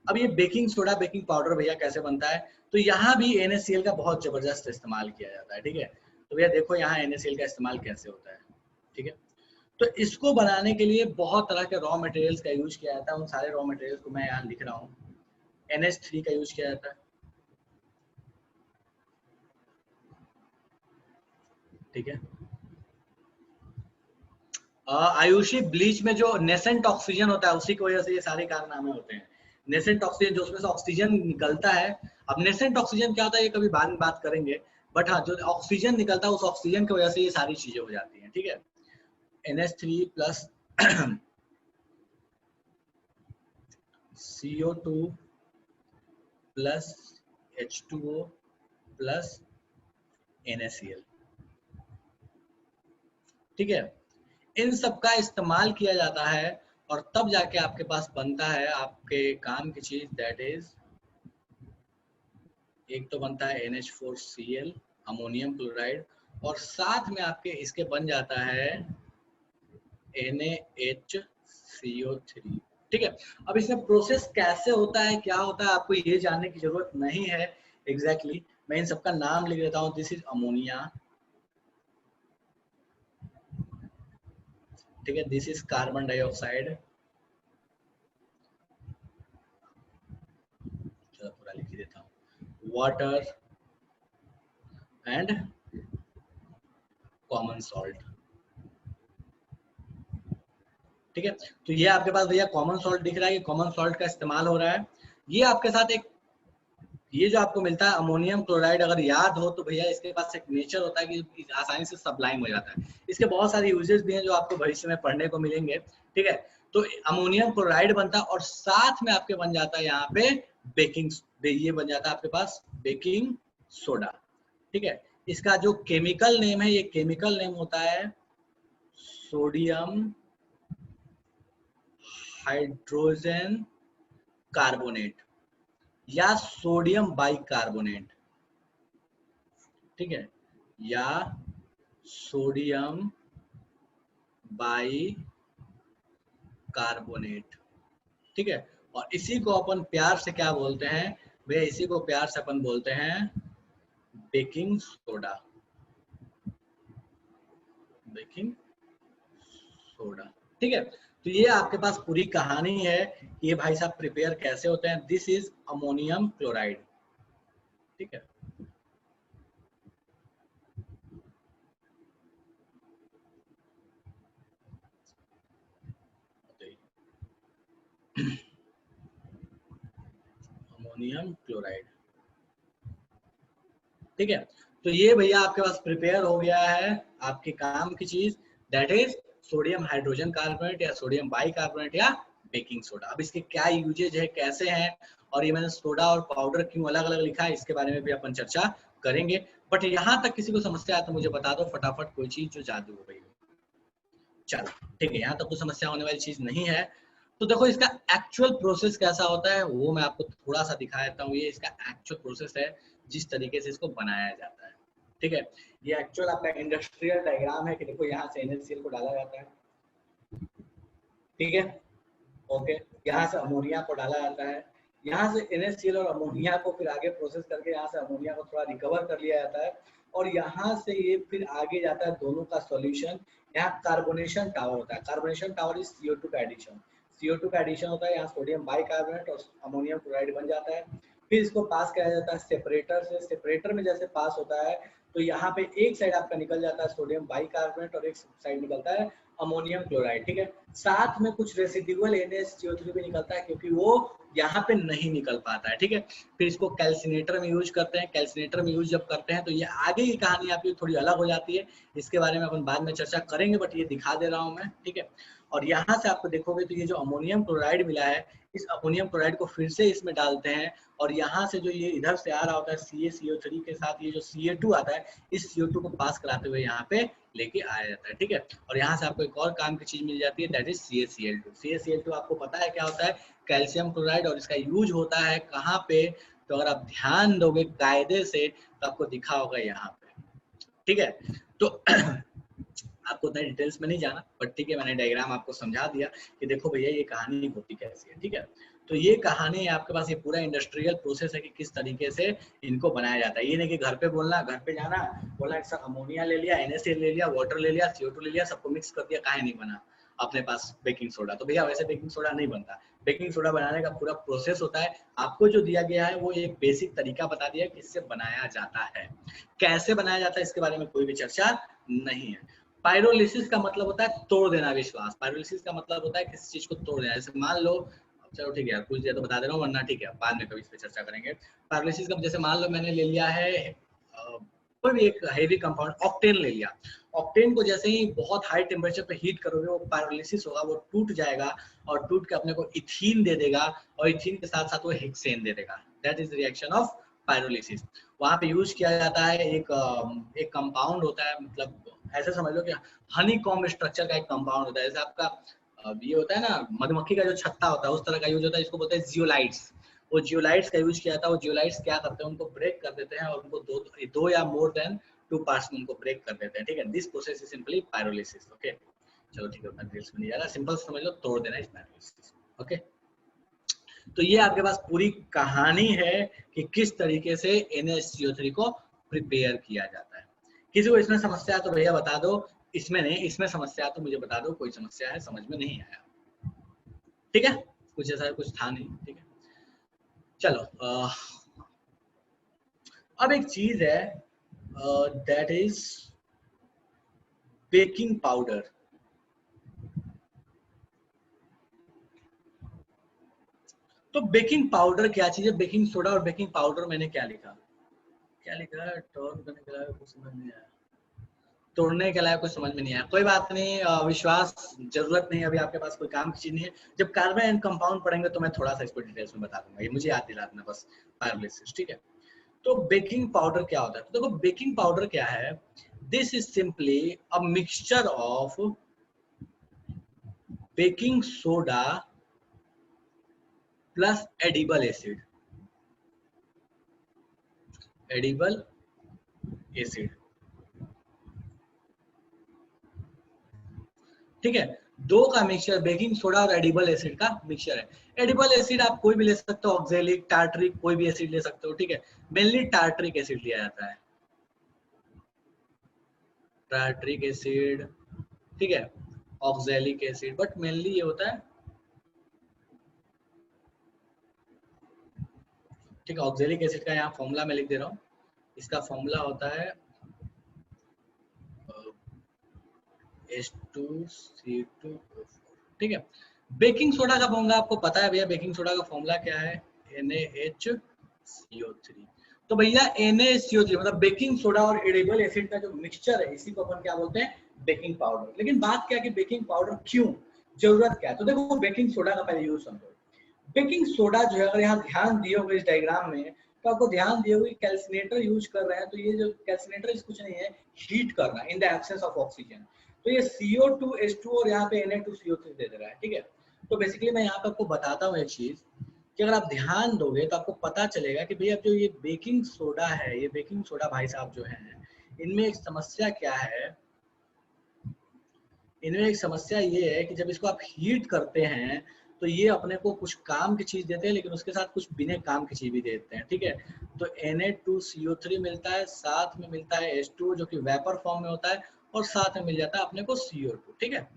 अब ये बेकिंग सोडा बेकिंग पाउडर भैया कैसे बनता है? तो यहाँ भी NaCl का बहुत जबरदस्त इस्तेमाल किया जाता है। ठीक है, तो भैया देखो यहाँ NaCl का इस्तेमाल कैसे होता है। ठीक है, तो इसको बनाने के लिए बहुत तरह के रॉ मटेरियल्स का यूज किया जाता है। उन सारे रॉ मटेरियल्स को मैं यहाँ लिख रहा हूँ। NH3 का यूज किया जाता है। ठीक है, आयुषी ब्लीच में जो नेसेंट ऑक्सीजन होता है उसी की वजह से ये सारे कारनामे होते हैं। नेसेंट ऑक्सीजन जो उसमें से ऑक्सीजन निकलता है, अब नेसेंट ऑक्सीजन क्या होता है ये कभी बाद में बात करेंगे, बट हाँ जो ऑक्सीजन निकलता है उस ऑक्सीजन की वजह से ये सारी चीजें हो जाती हैं। ठीक है, NH3 plus CO2 plus H2O plus NaCl। ठीक है, इन सब का इस्तेमाल किया जाता है और तब जाके आपके पास बनता है आपके काम की चीज, दैट इज एक तो बनता है NH4Cl अमोनियम क्लोराइड, और साथ में आपके इसके बन जाता है NaHCO3। ठीक है, अब इसमें प्रोसेस कैसे होता है क्या होता है आपको ये जानने की जरूरत नहीं है एग्जैक्टली मैं इन सबका नाम लिख देता हूँ। This is ammonia. ठीक है, दिस इज कार्बन डाइऑक्साइड। चलो पूरा लिख देता हूँ, वाटर एंड कॉमन सॉल्ट। ठीक है, तो ये आपके पास भैया कॉमन सॉल्ट दिख रहा है, कॉमन सॉल्ट का इस्तेमाल हो रहा है। ये आपके साथ एक ये जो आपको मिलता है अमोनियम क्लोराइड, अगर याद हो तो भैया इसके पास एक नेचर होता है कि आसानी से सब्लाइम हो जाता है। इसके बहुत सारे यूजेस भी हैं जो आपको भविष्य में पढ़ने को मिलेंगे। ठीक है, तो अमोनियम क्लोराइड बनता है और साथ में आपके बन जाता है यहाँ पे बेकिंग, ये बन जाता है आपके पास बेकिंग सोडा। ठीक है, इसका जो केमिकल नेम है, ये केमिकल नेम होता है सोडियम हाइड्रोजन कार्बोनेट। या सोडियम बाइकार्बोनेट, ठीक है, या सोडियम बाइकार्बोनेट, ठीक है। और इसी को अपन प्यार से क्या बोलते हैं भैया, इसी को प्यार से अपन बोलते हैं बेकिंग सोडा, बेकिंग सोडा, ठीक है। तो ये आपके पास पूरी कहानी है, ये भाई साहब प्रिपेयर कैसे होते हैं। दिस इज अमोनियम क्लोराइड, ठीक है। अमोनियम क्लोराइड, ठीक है। तो ये भैया आपके पास प्रिपेयर हो गया है आपके काम की चीज, that is sodium hydrogen carbonate या सोडियम बाइकार्बोनेट या बेकिंग सोडा। अब इसके क्या यूजेज है, कैसे हैं, और ये मैंने सोडा और पाउडर क्यों अलग अलग लिखा है, इसके बारे में भी अपन चर्चा करेंगे। बट यहाँ तक किसी को समस्या है तो मुझे बता दो फटाफट, कोई चीज जो जादू हो गई हो। चलो ठीक है, यहाँ तक तो समस्या होने वाली चीज नहीं है। तो देखो इसका एक्चुअल प्रोसेस कैसा होता है वो मैं आपको थोड़ा सा दिखा देता हूँ। ये इसका एक्चुअल प्रोसेस है, जिस तरीके से इसको बनाया जाता है, ठीक है। ये एक्चुअल आपका इंडस्ट्रियल डायग्राम है कि देखो यहाँ से NaCl को डाला जाता है, ठीक है, ओके। यहाँ से अमोनिया को डाला जाता है, यहाँ से NaCl और अमोनिया को फिर आगे प्रोसेस करके यहाँ से अमोनिया को थोड़ा रिकवर कर लिया जाता है, और यहाँ से ये फिर आगे जाता है दोनों का सॉल्यूशन। यहाँ कार्बोनेशन टावर होता है, कार्बोनेशन टावर इज CO2 का एडिशन, CO2 का एडिशन होता है, यहाँ सोडियम बाइकार्बोनेट और अमोनियम क्लोराइड बन जाता है। फिर इसको पास किया जाता है सेपरेटर से, सेपरेटर में जैसे पास होता है तो यहाँ पे एक साइड आपका निकल जाता है सोडियम बाइकार्बोनेट और एक साइड निकलता है अमोनियम क्लोराइड, ठीक है। साथ में कुछ रेसिडुअल NaCO3 भी निकलता है क्योंकि वो यहाँ पे नहीं निकल पाता है, ठीक है। फिर इसको कैल्सिनेटर में यूज करते हैं, कैल्सिनेटर में यूज जब करते हैं तो ये आगे की कहानी आपकी थोड़ी अलग हो जाती है, इसके बारे में अपन बाद में चर्चा करेंगे, बट ये दिखा दे रहा हूँ मैं, ठीक है। और यहाँ से आपको देखोगे तो ये जो अमोनियम क्लोराइड मिला है, इस अमोनियम क्लोराइड को फिर से इसमें डालते हैं, और यहाँ से जो ये इधर से आ रहा होता है CaCO3 के साथ ये जो Ca2 आता है, इस CO2 को पास कराते हुए यहाँ पे लेके आया जाता है, ठीक है। और यहाँ से आपको एक और काम की चीज मिल जाती है, दैट इज CaCl2। CaCl2 आपको पता है क्या होता है, कैल्शियम क्लोराइड, और इसका यूज होता है कहाँ पे, तो अगर आप ध्यान दोगे कायदे से तो आपको दिखा होगा यहाँ पे, ठीक है। तो आपको उतना डिटेल्स में नहीं जाना, बट ठीक है, मैंने डायग्राम आपको समझा दिया कि देखो भैया ये कहानी होती कैसी है, ठीक है। तो ये कहानी आपके पास ये पूरा इंडस्ट्रियल प्रोसेस है कि किस तरीके से इनको बनाया जाता है। ये नहीं कि घर पे बोलना, घर पे जाना, बोला सर अमोनिया ले लिया, NaCl ले लिया, वाटर ले लिया, CO2 ले लिया, सबको मिक्स कर दिया, काहे नहीं बना अपने पास बेकिंग सोडा। तो भैया वैसे बेकिंग सोडा नहीं बनता, बेकिंग सोडा बनाने का पूरा प्रोसेस होता है। आपको जो दिया गया है वो एक बेसिक तरीका बता दिया कि इससे बनाया जाता है, कैसे बनाया जाता है इसके बारे में कोई भी चर्चा नहीं है। पायरोलिसिस का मतलब होता है तोड़ देना विश्वास, पायरोलिसिस का मतलब होता है किसी चीज को तोड़ देना। जैसे मान लो, चलो ठीक है यार कुछ दिया तो बता दे रहा हूँ, वरना ठीक है बाद में कभी इस पे चर्चा करेंगे। पायरोलिसिस का जैसे मान लो मैंने ले लिया है कोई भी एक हैवी कंपाउंड, ऑक्टेन ले लिया। ऑक्टेन को जैसे ही बहुत हाई टेम्परेचर पे हीट करोगे वो पायरोलिसिस होगा, वो टूट जाएगा, और टूट के अपने को इथीन दे देगा, और इथीन के साथ साथ वो हेक्सेन दे देगा। That is reaction of pyrolysis. वहां पे यूज किया जाता है एक कंपाउंड होता है, मतलब ऐसे समझ लो कि हनी कॉम्ब स्ट्रक्चर का एक कंपाउंड होता है। जैसे आपका ये होता है ना मधुमक्खी का जो छत्ता होता है, उस तरह का यूज होता है, इसको बोलते हैं जियोलाइट्स। वो जियोलाइट्स का यूज किया था। वो जियोलाइट्स क्या करते हैं, उनको ब्रेक कर देते हैं, और उनको दो या मोर देन 2 पार्ट्स में उनको ब्रेक कर देते हैं, ठीक है। This process is simply pyrolysis, okay. चलो ठीक है, उतना डिटेल्स में नहीं जा रहा, सिंपल समझ लो तोड़ देना इस पायरोलिसिस, ओके। तो ये आपके पास पूरी कहानी है कि किस तरीके से NaCO3 को प्रिपेयर किया जाता है। किसी को इसमें समस्या है तो भैया बता दो, इसमें नहीं, इसमें समस्या है तो मुझे बता दो, कोई समस्या है समझ में नहीं आया, ठीक है। कुछ ऐसा कुछ था नहीं, ठीक है। चलो अब एक चीज है, दैट इज बेकिंग पाउडर। तो बेकिंग पाउडर क्या चीज है, बेकिंग सोडा और बेकिंग पाउडर मैंने क्या लिखा, क्या लिखा है, टर्न करने के लिए कुछ समझ नहीं आया, तोड़ने के अलावा कुछ समझ में नहीं आया। कोई बात नहीं, विश्वास जरूरत नहीं, अभी आपके पास कोई काम की चीज नहीं है। जब कार्बन एंड कंपाउंड पढ़ेंगे तो मैं थोड़ा सा इसको डिटेल्स में बता दूंगा, ये मुझे याद दिला देना बस, पायरोलिसिस, ठीक है। तो बेकिंग पाउडर क्या होता है, तो देखो बेकिंग पाउडर क्या है, this is simply a mixture of baking soda plus edible acid, edible acid, ठीक है। दो का मिक्सचर बेकिंग सोडा और एडिबल एसिड का मिक्सचर है। एडिबल एसिड आप कोई भी ले सकते हो, ऑक्जेलिक, टार्टरिक, कोई भी एसिड ले सकते हो, ठीक है। मेनली टार्टरिक एसिड लिया जाता है, टार्टरिक एसिड, ठीक है, ऑक्जेलिक एसिड, बट मेनली ये होता है, ठीक है। ऑक्जेलिक एसिड का यहाँ फॉर्मूला मैं लिख दे रहा हूँ। इसका फॉर्मूला होता है H2C2O4, ठीक है। बेकिंग सोडा का फॉर्मूला आपको पता है भैया, बेकिंग सोडा का फॉर्मूला क्या है, NaHCO3। तो भैया NaCO3 मतलब बेकिंग सोडा और एडिबल एसिड का जो मिक्सचर है, इसी को अपन क्या बोलते हैं, बेकिंग पाउडर। लेकिन बात क्या है कि बेकिंग पाउडर क्यों, जरूरत क्या है। तो देखो बेकिंग सोडा का पहले यूज समझो। बेकिंग सोडा जो है, अगर यहाँ ध्यान दिए होगे इस डायग्राम में, तो आपको ध्यान दिए होगे कैल्सिनेटर यूज कर रहे हैं। तो ये जो कैल्सिनेटर कुछ नहीं है, हीट करना in the absence of oxygen. तो ये CO2H2 और यहाँ पे Na2CO3 दे रहा है, ठीक है। तो बेसिकली मैं यहाँ पे आपको बताता हूँ एक चीज कि अगर आप ध्यान दोगे तो आपको पता चलेगा कि भैया जो ये बेकिंग सोडा है, ये बेकिंग सोडा भाई साहब जो है, इनमें एक समस्या क्या है, इनमें एक समस्या ये है कि जब इसको आप हीट करते हैं तो ये अपने को कुछ काम की चीज देते हैं, लेकिन उसके साथ कुछ बिना काम की चीज भी देते हैं, ठीक है। तो Na2CO3 मिलता है, साथ में मिलता है H2 जो कि वेपर फॉर्म में होता है, और साथ में मिल जाता है अपने को CO2, ठीक है।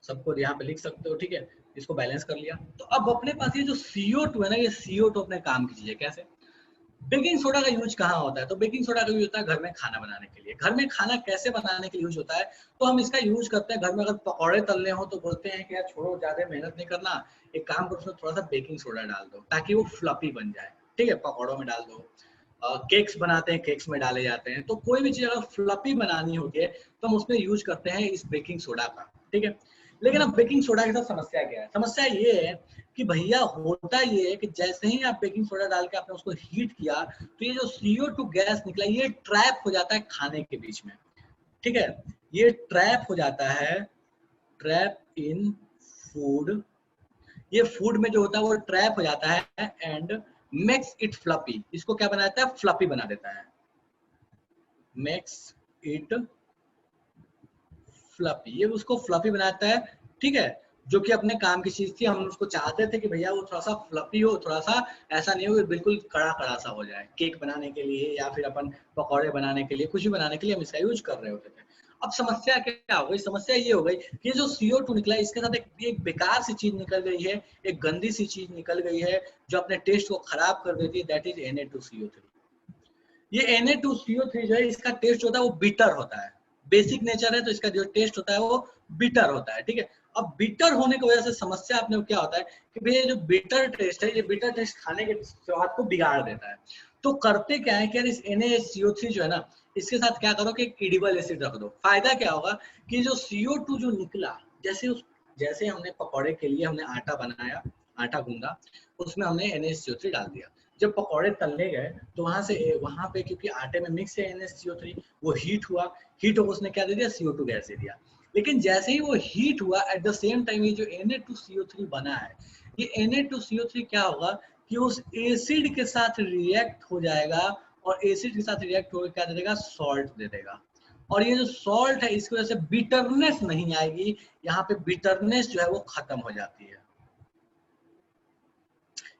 सबको यहाँ पे लिख सकते हो, ठीक है। इसको बैलेंस कर लिया। तो अब अपने पास ये जो CO2 है ना, ये CO2 अपने काम की चीज है। कैसे? बेकिंग सोडा का यूज कहाँ होता है, तो बेकिंग सोडा का यूज होता है घर में खाना बनाने के लिए। घर में खाना कैसे बनाने के लिए यूज होता है, तो हम इसका यूज करते हैं घर में। अगर पकौड़े तलने हो तो बोलते हैं कि यार छोड़ो, ज्यादा मेहनत नहीं करना, एक काम करो उसमें थोड़ा सा बेकिंग सोडा डाल दो ताकि वो फ्लफी बन जाए, ठीक है। पकौड़ों में डाल दो। केक्स बनाते हैं, केक्स में डाले जाते हैं। तो कोई भी चीज अगर फ्लफी बनानी होती है तो हम उसमें यूज करते हैं इस बेकिंग सोडा का, ठीक है। लेकिन अब बेकिंग सोडा के साथ समस्या क्या है, समस्या ये है कि भैया होता ये है कि जैसे ही आप बेकिंग सोडा डाल के आपने उसको हीट किया, तो ये जो CO2 गैस निकला, ये ट्रैप हो जाता है खाने के बीच में, ठीक है। ये ट्रैप हो जाता है, ट्रैप इन फूड। ये फूड में जो होता है वो ट्रैप हो जाता है एंड मेक्स इट फ्लफी। इसको क्या बनाता है, फ्लफी बना देता है, मेक्स इट फ्लफी। ये उसको फ्लफी बनाता है, ठीक है। जो कि अपने काम की चीज थी, हम उसको चाहते थे कि भैया वो थोड़ा सा फ्लफी हो, थोड़ा सा ऐसा नहीं हो कि बिल्कुल कड़ा कड़ा सा हो जाए। केक बनाने के लिए या फिर अपन पकौड़े बनाने के लिए, कुछ भी बनाने के लिए हम इसका यूज कर रहे होते थे। अब समस्या क्या हो गई, समस्या ये हो गई कि ये जो CO2 निकला, इसके साथ एक बेकार सी चीज निकल गई है, एक गंदी सी चीज निकल गई है जो अपने टेस्ट को खराब कर देती है, दैट इज Na2CO3। ये Na2CO3 जो है, इसका टेस्ट होता है वो बिटर होता है। बेसिक नेचर है तो इसका जो टेस्ट होता है वो बिटर होता है, ठीक है। अब बिटर होने की वजह से समस्या अपने को क्या होता है कि भैया जो बिटर टेस्ट है, ये बिटर टेस्ट खाने के स्वाद को बिगाड़ देता है। तो करते क्या है कि यार इस NaCO3 जो है ना, इसके साथ क्या करो कि एक एडिबल एसिड रख दो। फायदा क्या होगा कि जो CO2 जो निकला, जैसे हमने पकौड़े के लिए हमने आटा बनाया, आटा गूंदा, उसमें हमने NaCO3 डाल दिया। जब पकौड़े तलने गए तो वहां पे क्योंकि आटे में मिक्स है NaCO3, वो हीट हुआ, हीट होकर उसने क्या दे दिया, CO2 गैस दे दिया। लेकिन जैसे ही वो हीट हुआ, एट द सेम टाइम ये जो Na2CO3 बना है, ये Na2CO3 क्या होगा कि उस एसिड के साथ रिएक्ट हो जाएगा, और एसिड के साथ रिएक्ट होकर क्या दे देगा, सॉल्ट दे देगा। और ये जो सॉल्ट है, इसकी वजह से बिटरनेस नहीं आएगी, यहाँ पे बिटरनेस जो है वो खत्म हो जाती है।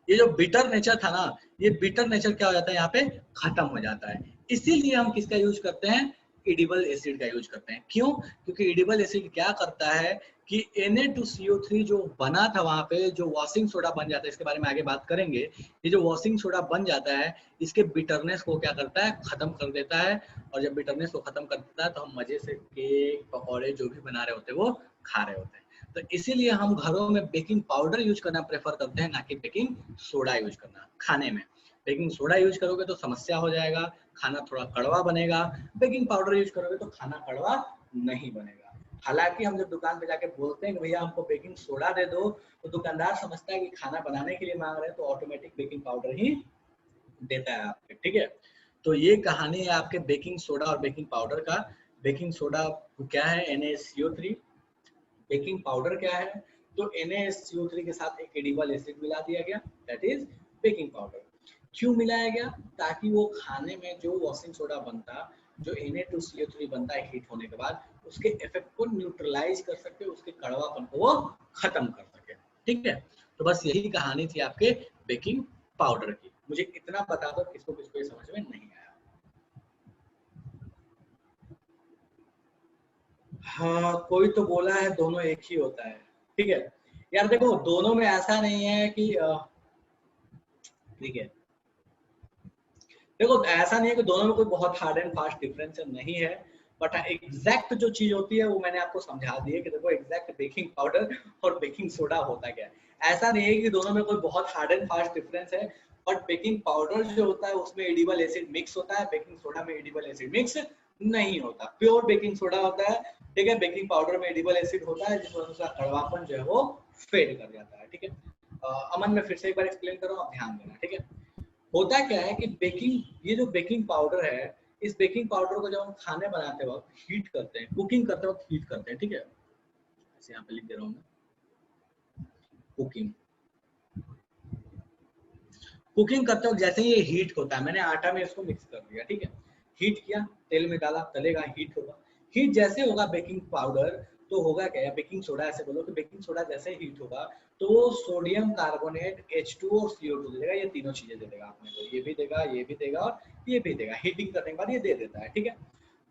ये जो बिटर नेचर था ना, ये बिटर नेचर क्या हो जाता है, यहाँ पे खत्म हो जाता है। इसीलिए हम किसका यूज करते हैं, एडिबल एसिड का यूज करते हैं। क्यों? क्योंकि एडिबल एसिड क्या करता है कि Na2CO3 जो बना था वहां पे, जो वॉशिंग सोडा बन जाता है, इसके बारे में आगे बात करेंगे। ये जो वॉशिंग सोडा बन जाता है, इसके बिटरनेस को क्या करता है, खत्म कर देता है। और जब बिटरनेस को खत्म कर देता है तो हम मजे से केक पकौड़े जो भी बना रहे होते हैं वो खा रहे होते हैं। तो इसीलिए हम घरों में बेकिंग पाउडर यूज करना प्रेफर करते हैं, ना कि बेकिंग सोडा यूज करना खाने में। बेकिंग सोडा यूज करोगे तो समस्या हो जाएगा, खाना थोड़ा कड़वा बनेगा। बेकिंग पाउडर यूज करोगे तो खाना कड़वा नहीं बनेगा। हालांकि हम जब दुकान पे जाके बोलते हैं कि भैया हमको बेकिंग सोडा दे दो, तो दुकानदार समझता है कि खाना बनाने के लिए मांग रहे हैं, तो ऑटोमेटिक बेकिंग पाउडर ही देता है आपको, ठीक है। तो ये कहानी है आपके बेकिंग सोडा और बेकिंग पाउडर का। बेकिंग सोडा क्या है, NaCO3। बेकिंग पाउडर क्या है, तो NaCO3 के साथ एक एडिबल एसिड मिला दिया गया, दैट इज बेकिंग पाउडर। क्यों मिलाया गया? ताकि वो खाने में जो वॉशिंग सोडा बनता, जो Na2CO3 बनता है हीट होने के बाद, उसके इफेक्ट को न्यूट्रलाइज कर सके, उसके कड़वापन को वो खत्म कर सके। ठीक है, तो बस यही कहानी थी आपके बेकिंग पाउडर की। मुझे इतना बता दो किसको किसको ये समझ में नहीं आया। हाँ, कोई तो बोला है दोनों एक ही होता है। ठीक है यार, देखो दोनों में ऐसा नहीं है कि ठीक है, देखो ऐसा नहीं है कि दोनों में कोई बहुत हार्ड एंड फास्ट डिफरेंस नहीं है, बट एग्जैक्ट जो चीज होती है वो मैंने आपको समझा दी है कि देखो एग्जैक्ट बेकिंग पाउडर और बेकिंग सोडा होता क्या है। ऐसा नहीं है कि दोनों में कोई बहुत हार्ड एंड फास्ट डिफरेंस है, बट बेकिंग पाउडर जो होता है उसमें एडिबल एसिड मिक्स होता है, बेकिंग सोडा में एडिबल एसिड मिक्स नहीं होता, प्योर बेकिंग सोडा होता है। ठीक है, बेकिंग पाउडर में एडिबल एसिड होता है जिस वजह से कड़वापन जो है वो फेड कर जाता है। ठीक है, अमन मैं फिर से एक बार एक्सप्लेन कर रहा हूँ, आप ध्यान देना। ठीक है, होता क्या है कि बेकिंग, ये जो बेकिंग पाउडर है, इस बेकिंग पाउडर को जब हम खाने बनाते वक्त हीट करते हैं, कुकिंग करते वक्त हीट करते हैं। ठीक है, ऐसे यहाँ पे लिख दे रहा हूँ मैं, कुकिंग कुकिंग करते वक्त जैसे ही ये हीट होता है, मैंने आटा में इसको मिक्स कर दिया। ठीक है, हीट किया, तेल में डाला, तलेगा, हीट होगा। हीट जैसे होगा बेकिंग पाउडर, तो होगा क्या, या बेकिंग सोडा ऐसे बोलो कि बेकिंग सोडा जैसे हीट होगा तो वो सोडियम कार्बोनेट H2 और CO2 दे देगा। ये तीनों चीजें दे देगा आपने को, ये भी देगा, ये भी देगा और ये भी देगा। हीटिंग करने के बाद ये दे देता है। ठीक है,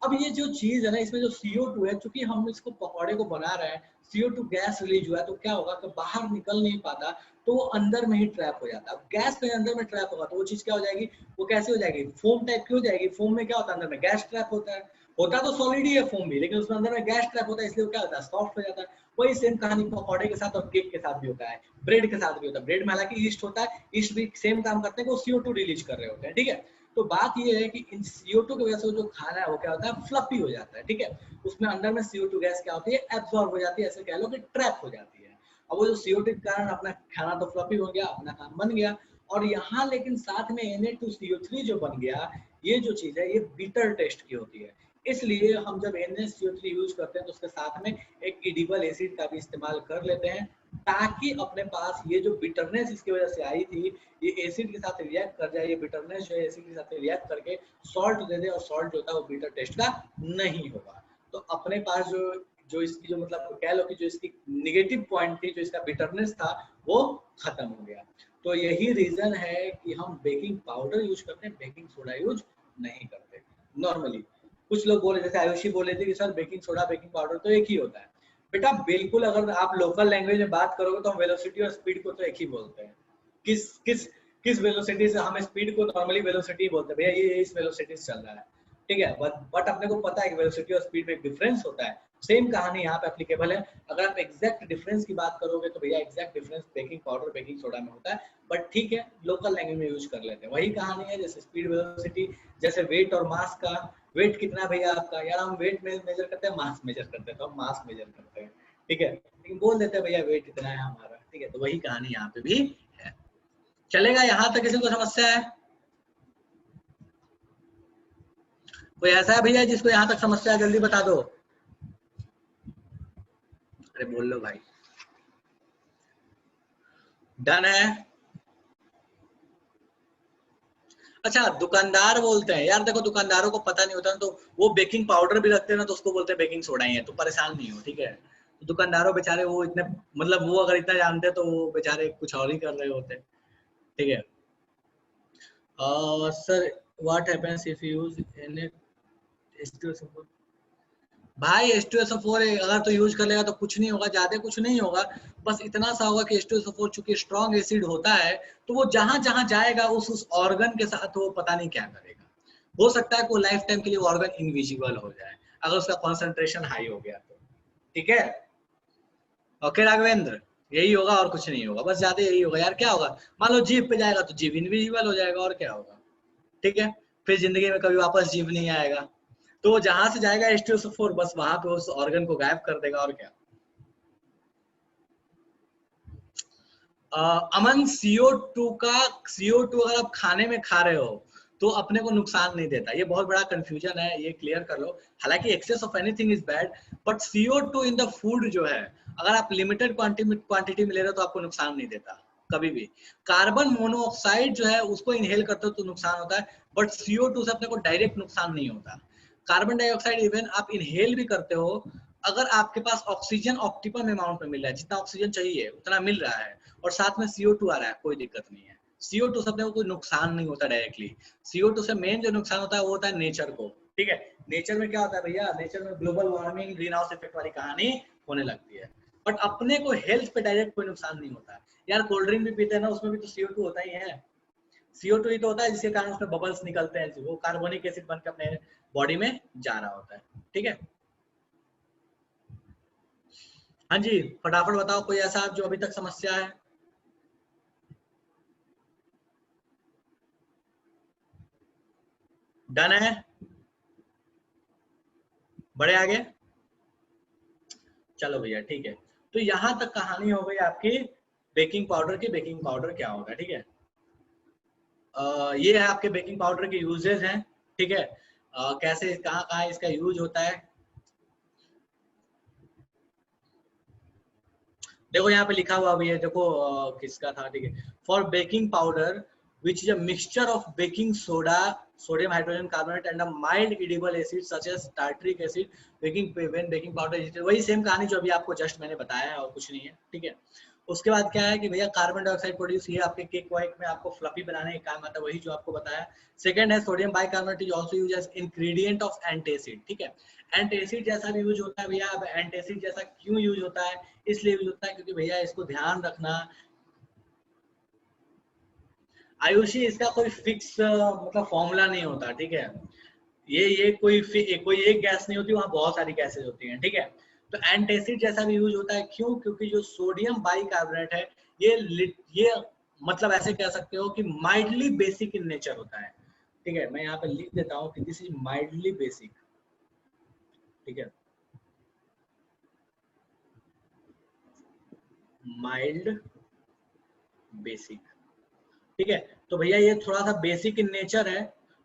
अब ये जो चीज है ना, इसमें जो CO2 है, चूंकि हम इसको पकौड़े को बना रहे हैं, CO2 गैस रिलीज हुआ है, तो क्या होगा कि बाहर निकल नहीं पाता, तो वो अंदर में ही ट्रैप हो जाता है। अब गैस में अंदर में ट्रैप होगा तो वो चीज क्या हो जाएगी, वो कैसे हो जाएगी, फोम टाइप की हो जाएगी। फोम में क्या होता है, अंदर में गैस ट्रैप होता है। होता तो सॉलिड ही है फोम भी, लेकिन उसमें अंदर में गैस ट्रैप होता है, इसलिए क्या होता है, सॉफ्ट हो जाता है। वही सेम कहानी पकौड़े के साथ और केक के साथ भी होता है, ब्रेड के साथ भी होता है। ब्रेड में हालांकि ईस्ट होता है, ईस्ट भी सेम काम करते हैं, वो CO2 रिलीज कर रहे होते हैं। ठीक है, तो बात ये है कि इन CO2 की वजह से जो खाना है वो क्या होता है, फ्लफी हो जाता है। ठीक है, उसमें अंदर में CO2 गैस क्या होती है, एब्जॉर्ब हो जाती है, ऐसे कह लो कि ट्रैप हो जाती है। अब वो जो CO2 के कारण अपना खाना तो फ्लफी हो गया, अपना काम बन गया, और यहाँ लेकिन साथ में Na2CO3 जो बन गया, ये जो चीज है ये बिटर टेस्ट की होती है। इसलिए हम जब NaCO3 यूज करते हैं तो उसके साथ में एक एडिबल एसिड का भी इस्तेमाल कर लेते हैं, ताकि अपने पास ये जो बिटरनेस इसकी वजह से आई थी, ये एसिड के साथ रिएक्ट कर जाए। ये बिटरनेस जो है एसिड के साथ रिएक्ट करके सॉल्ट दे दे, और सॉल्ट जो होता है वो बिटर टेस्ट का नहीं होगा। तो अपने पास जो जो इसकी जो मतलब कह लो कि जो इसकी निगेटिव पॉइंट थी, जो इसका बिटरनेस था, वो खत्म हो गया। तो यही रीजन है कि हम बेकिंग पाउडर यूज करते हैं, बेकिंग सोडा यूज नहीं करते नॉर्मली। कुछ लोग बोले, जैसे आयुषी बोले थे कि sir baking soda baking powder तो एक ही होता है। बेटा बिल्कुल, अगर आप लोकल लैंग्वेज में बात करोगे तो हम वेलोसिटी और स्पीड को तो एक ही बोलते हैं। किस किस किस वेलोसिटी से, हम स्पीड को नॉर्मली वेलोसिटी बोलते हैं, भैया ये इस वेलोसिटी से चल रहा है। ठीक है, बट अपने को पता है कि वेलोसिटी और स्पीड में एक डिफरेंस होता है। सेम कहानी यहाँ पे एप्लीकेबल है। अगर आप एग्जैक्ट डिफरेंस की बात करोगे तो भैया exact difference baking powder baking soda में होता है, बट ठीक है लोकल लैंग्वेज में यूज कर लेते हैं। वही कहानी है जैसे स्पीड वेलोसिटी, जैसे वेट और मास का। वेट कितना भैया आपका, यार हम वेट में मेजर करते हैं, मास मेजर करते हैं, तो हम मास मेजर करते हैं। ठीक है, लेकिन बोल देते हैं भैया वेट इतना है हमारा। ठीक है, तो वही कहानी यहाँ पे भी है। चलेगा, यहाँ तक किसी को समस्या है? कोई ऐसा है भैया जिसको यहाँ तक समस्या है, जल्दी बता दो। अरे बोल लो भाई। डन है। अच्छा, दुकानदार बोलते हैं, यार देखो दुकानदारों को पता नहीं होता ना, तो वो बेकिंग पाउडर भी रखते हैं ना, तो उसको बोलते हैं बेकिंग सोडा ही है, तो परेशान नहीं हो। ठीक है, तो दुकानदारों बेचारे वो इतने, मतलब वो अगर इतना जानते तो वो बेचारे कुछ और ही कर रहे होते। ठीक है, sir what happens if you use H2SO4? भाई H2SO4 अगर तो यूज कर लेगा तो कुछ नहीं होगा, ज्यादा कुछ नहीं होगा। बस इतना सा होगा कि H2SO4 चूंकि स्ट्रॉन्ग एसिड होता है, तो वो जहां जहां जाएगा उस ऑर्गन के साथ वो पता नहीं क्या करेगा। हो सकता है कि वो लाइफ टाइम के लिए ऑर्गन इनविजिबल हो जाए, अगर उसका कॉन्सेंट्रेशन हाई हो गया तो। ठीक है, ओके राघवेंद्र, यही होगा और कुछ नहीं होगा, बस ज्यादा यही होगा। यार क्या होगा, मान लो जीभ पे जाएगा तो जीभ इनविजिबल हो जाएगा, और क्या होगा। ठीक है, फिर जिंदगी में कभी वापस जीभ नहीं आएगा। तो वो जहां से जाएगा H2SO4 बस वहां पे उस ऑर्गन को गायब कर देगा, और क्या। अमन, CO2 अगर आप खाने में खा रहे हो तो अपने को नुकसान नहीं देता, ये बहुत बड़ा कंफ्यूजन है, ये क्लियर कर लो। हालांकि excess of anything is bad, but CO2 in the food जो है, अगर आप लिमिटेड क्वांटिटी में ले रहे हो तो आपको नुकसान नहीं देता। कभी भी। कार्बन मोनोऑक्साइड जो है उसको इनहेल करते हो तो नुकसान होता है, बट CO2 से अपने को डायरेक्ट नुकसान नहीं होता। कार्बन डाइऑक्साइड इवन आप इनहेल भी करते हो, अगर आपके पास ऑक्सीजन ऑप्टिमम अमाउंट में मिल रहा है, जितना ऑक्सीजन चाहिए उतना मिल रहा है, और साथ में CO2 आ रहा है, कोई दिक्कत नहीं है। CO2 से अपने को कोई नुकसान नहीं होता डायरेक्टली। CO2 से मेन जो नुकसान होता है वो होता है नेचर को, ठीक है। नेचर में क्या होता है भैया, नेचर में global warming, green house effect वाली कहानी होने लगती है, बट अपने को हेल्थ पे डायरेक्ट कोई नुकसान नहीं होता। यार कोल्ड ड्रिंक भी पीते हैं ना, उसमें भी तो CO2 होता ही है। CO2 ही तो होता है जिसके कारण उसमें बबल्स निकलते हैं, वो कार्बोनिक एसिड बनकर अपने बॉडी में जा रहा होता है, ठीक है। हाँ जी, फटाफट बताओ कोई ऐसा जो अभी तक समस्या है। डन है, बड़े आगे। चलो भैया ठीक है, तो यहाँ तक कहानी हो गई आपकी बेकिंग पाउडर की। बेकिंग पाउडर क्या होगा, ठीक है। ये है आपके बेकिंग पाउडर के यूजेस हैं, ठीक है। कैसे कहाँ कहाँ इसका यूज होता है, देखो यहाँ पे लिखा हुआ भी है, देखो किसका था, ठीक है। For baking powder which is a mixture of baking soda, sodium hydrogen carbonate and a mild edible acid such as tartaric acid, baking when baking powder, वही सेम कहानी जो अभी आपको जस्ट मैंने बताया है, और कुछ नहीं है, ठीक है। उसके बाद क्या है कि भैया कार्बन डाइऑक्साइड प्रोड्यूस, ये आपके केक वाइक में आपको फ्लफी बनाने का काम आता है, वही जो आपको बताया। सेकंड है sodium bicarbonate is also used as ingredient of antacid, ठीक है। एंटासिड जैसा भी यूज होता है भैया। अब एंटासिड जैसा क्यों यूज होता है, इसलिए यूज होता है क्योंकि भैया इसको ध्यान रखना, आयुषी इसका कोई फिक्स मतलब फॉर्मूला नहीं होता, ठीक है। ये कोई एक गैस नहीं होती, वहां बहुत सारी गैसेज होती हैं, ठीक है। तो एंटासिड जैसा भी यूज होता है, क्यों, क्योंकि जो सोडियम बाइकार्बोनेट है, ये मतलब ऐसे कह सकते हो कि माइल्डली बेसिक इन नेचर होता है, ठीक है। मैं यहाँ पे लिख देता हूँ कि दिस इज माइल्डली बेसिक, ठीक है। माइल्ड बेसिक, ठीक है। तो भैया ये थोड़ा सा बेसिक इन नेचर है,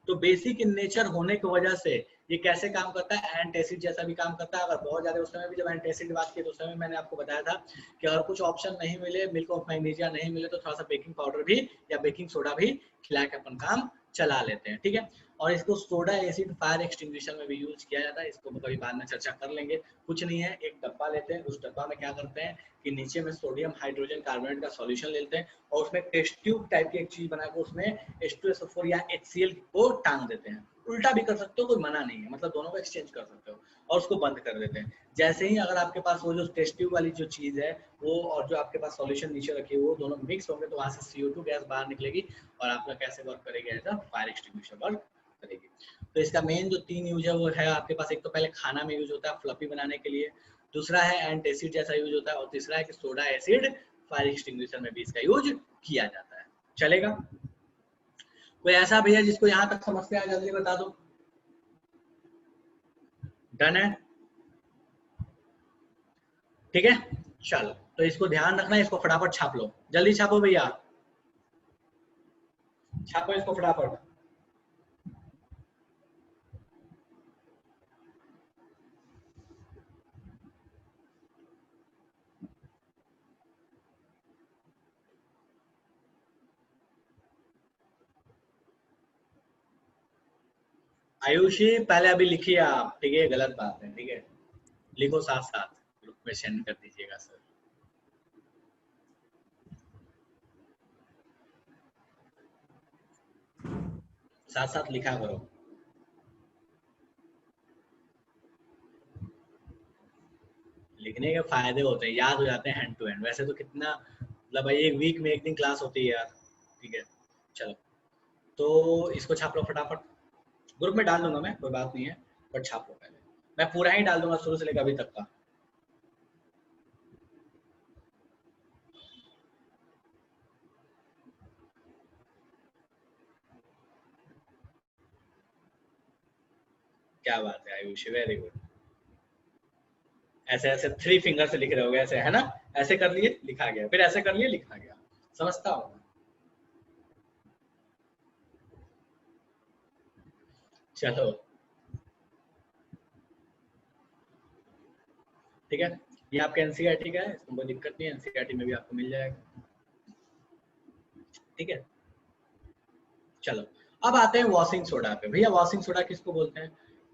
तो बेसिक इन नेचर होने की वजह से ये कैसे काम करता है, एंटासिड जैसा भी काम करता है। अगर बहुत ज्यादा, उस समय भी जब एंटासिड की बात की तो उस समय मैंने आपको बताया था कि अगर कुछ ऑप्शन नहीं मिले, मिल्क ऑफ मैग्नीशिया नहीं मिले, तो थोड़ा सा बेकिंग पाउडर भी या बेकिंग सोडा भी खिला के अपन काम चला लेते हैं, ठीक है। और इसको सोडा एसिड फायर एक्सटिंग्विशर में भी यूज किया जाता है, इसको कभी बाद में चर्चा कर लेंगे। कुछ नहीं है, एक डब्बा लेते हैं, उस डब्बा में क्या करते हैं कि नीचे में सोडियम हाइड्रोजन कार्बोनेट का सॉल्यूशन लेते हैं, और उसमें टेस्ट ट्यूब टाइप की एक चीज बनाकर उसमें H2SO4 या HCl को टांग देते हैं। उल्टा भी कर सकते हो, कोई मना नहीं है, मतलब दोनों को एक्सचेंज कर सकते हो, और उसको बंद कर देते हैं। जैसे ही अगर आपके पास वो जो टेस्ट ट्यूब वाली जो चीज है वो, और जो आपके पास सॉल्यूशन नीचे रखी है, वो दोनों मिक्स होंगे, तो वहां से CO2 गैस बाहर निकलेगी, और आपका कैसे वर्क करेगी, as a fire extinguisher work करेगी। तो इसका मेन जो 3 यूज है वो है आपके पास, एक तो पहले खाना में यूज होता है फ्लफी बनाने के लिए, दूसरा है एंटासिड जैसा यूज होता है, और तीसरा है कि सोडा एसिड फायर एक्सटिंग्विशर में भी इसका यूज किया जाता है। चलेगा, कोई ऐसा भैया जिसको यहाँ तक समस्या है, जल्दी बता दो। डन है, ठीक है। चलो, तो इसको ध्यान रखना, इसको फटाफट छाप लो, जल्दी छापो भैया, छापो इसको फटाफट। आयुषी पहले अभी लिखिए आप, ठीक है, गलत बात है, ठीक है। लिखो साथ साथ, ग्रुप में सेंड कर दीजिएगा सर, साथ साथ लिखा करो। लिखने के फायदे होते हैं, याद हो जाते हैं हैंड टू हैंड, वैसे तो कितना, मतलब भाई एक वीक में एक दिन क्लास होती है यार, ठीक है। चलो, तो इसको छाप लो फटाफट, ग्रुप में डाल दूंगा मैं, कोई बात नहीं है, बट छाप लो पहले, मैं पूरा ही डाल दूंगा शुरू से लेकर अभी तक का। क्या बात है आयुष, वेरी गुड। ऐसे ऐसे 3 फिंगर से लिख रहे होगे, ऐसे है ना, ऐसे कर लिए लिखा गया, फिर ऐसे कर लिए लिखा गया, समझता हूँ। चलो ठीक है, ये आपके एनसीईआरटी का है, इसमें कोई दिक्कत नहीं है, एनसीईआरटी में भी आपको मिल जाएगा। ठीक है। चलो अब आते हैं वॉशिंग सोडा पे। भैया वॉशिंग सोडा किसको बोलते हैं?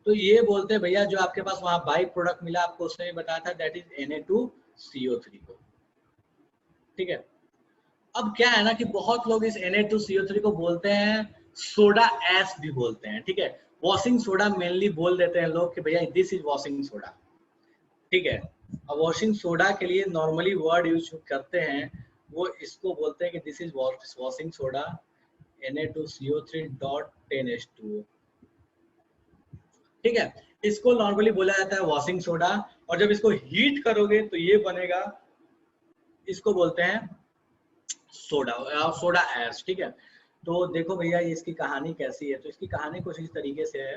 तो ये बोलते हैं भैया जो आपके पास वहां बाई प्रोडक्ट मिला, आपको उसने बताया था दैट इज Na2CO3 को। ठीक है। अब क्या है ना कि बहुत लोग इस Na2CO3 को बोलते हैं सोडा एस भी बोलते हैं। ठीक है, वॉशिंग सोडा मेनली बोल देते हैं लोग कि भैया दिस इज वॉशिंग सोडा। ठीक है। अब वॉशिंग सोडा के लिए नॉर्मली वर्ड यूज करते हैं, वो इसको बोलते हैं कि this is washing soda Na2CO3.10H2O। ठीक है, इसको नॉर्मली बोला जाता है वॉशिंग सोडा। और जब इसको हीट करोगे तो ये बनेगा, इसको बोलते हैं सोडा, सोडा ऐश। ठीक है। तो देखो भैया इसकी कहानी कैसी है, तो इसकी कहानी कुछ इस तरीके से है।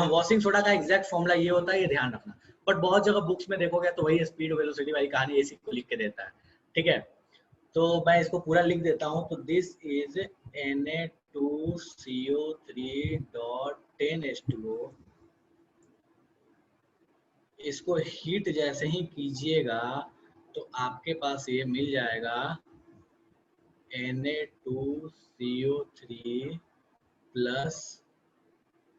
वॉशिंग सोडा का एग्जैक्ट फॉर्मूला ये होता है, ये ध्यान रखना। बट बहुत जगह बुक्स में देखोगे तो वही स्पीड वेलोसिटी वाली कहानी इसी को लिख के देता है। ठीक है, तो मैं इसको पूरा लिख देता हूँ। तो दिस इज Na2CO3.10H2O। इसको हीट जैसे ही कीजिएगा तो आपके पास ये मिल जाएगा Na2CO3 प्लस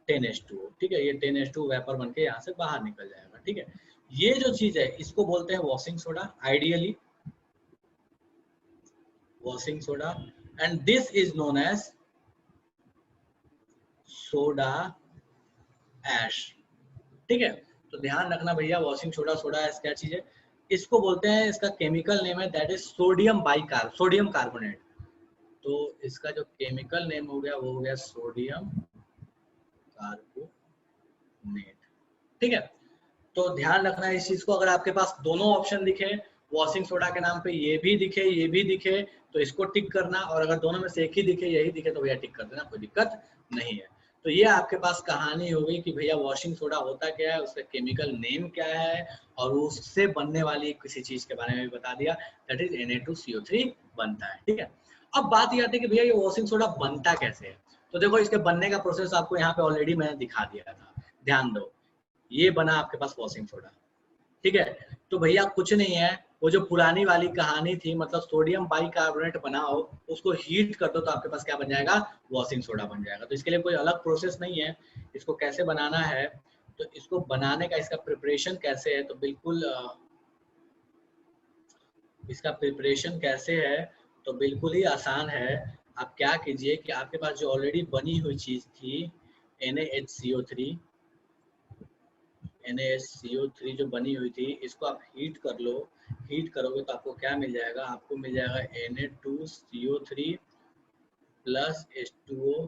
10H2O। ठीक है, ये 10H2O वेपर बन के यहाँ से बाहर निकल जाएगा। ठीक है, ये जो चीज है इसको बोलते हैं washing soda, ideally washing soda. And this is known as soda ash. ठीक है, तो ध्यान रखना भैया वॉशिंग सोडा, सोडा ऐश क्या चीज है, इसको बोलते हैं, इसका केमिकल नेम है that is sodium bicarb, sodium carbonate. तो इसका जो केमिकल नेम हो गया वो हो गया सोडियम कार्बोनेट। ठीक है, तो ध्यान रखना इस चीज को। अगर आपके पास दोनों ऑप्शन दिखे, वॉशिंग सोडा के नाम पे ये भी दिखे ये भी दिखे, तो इसको टिक करना। और अगर दोनों में से एक ही दिखे यही दिखे तो भैया टिक कर देना, कोई दिक्कत नहीं है। तो ये आपके पास कहानी हो गई कि भैया वॉशिंग सोडा होता क्या है, उसका केमिकल नेम क्या है, और उससे बनने वाली किसी चीज के बारे में भी बता दिया, दैट इज Na2CO3 बनता है। ठीक है, अब बात ये आती है कि भैया ये वॉशिंग सोडा बनता कैसे है। तो देखो इसके बनने का प्रोसेस आपको यहाँ पे ऑलरेडी मैंने दिखा दिया था, ध्यान दो। ये बना आपके पास वॉशिंग सोडा। ठीक है, तो भैया कुछ नहीं है, वो जो पुरानी वाली कहानी थी, मतलब सोडियम बाइकार्बोनेट बनाओ, उसको हीट कर दो तो आपके पास क्या बन जाएगा, वॉशिंग सोडा बन जाएगा। तो इसके लिए कोई अलग प्रोसेस नहीं है। इसको कैसे बनाना है, तो इसको बनाने का, इसका प्रिपरेशन कैसे है, तो बिल्कुल इसका प्रिपरेशन कैसे है, तो बिल्कुल ही आसान है। आप क्या कीजिए कि आपके पास जो ऑलरेडी बनी हुई चीज थी NaHCO3, NaHCO3 जो बनी हुई थी, इसको आप हीट कर लो। हीट करोगे तो आपको क्या मिल जाएगा, आपको मिल जाएगा Na2CO3 plus H2O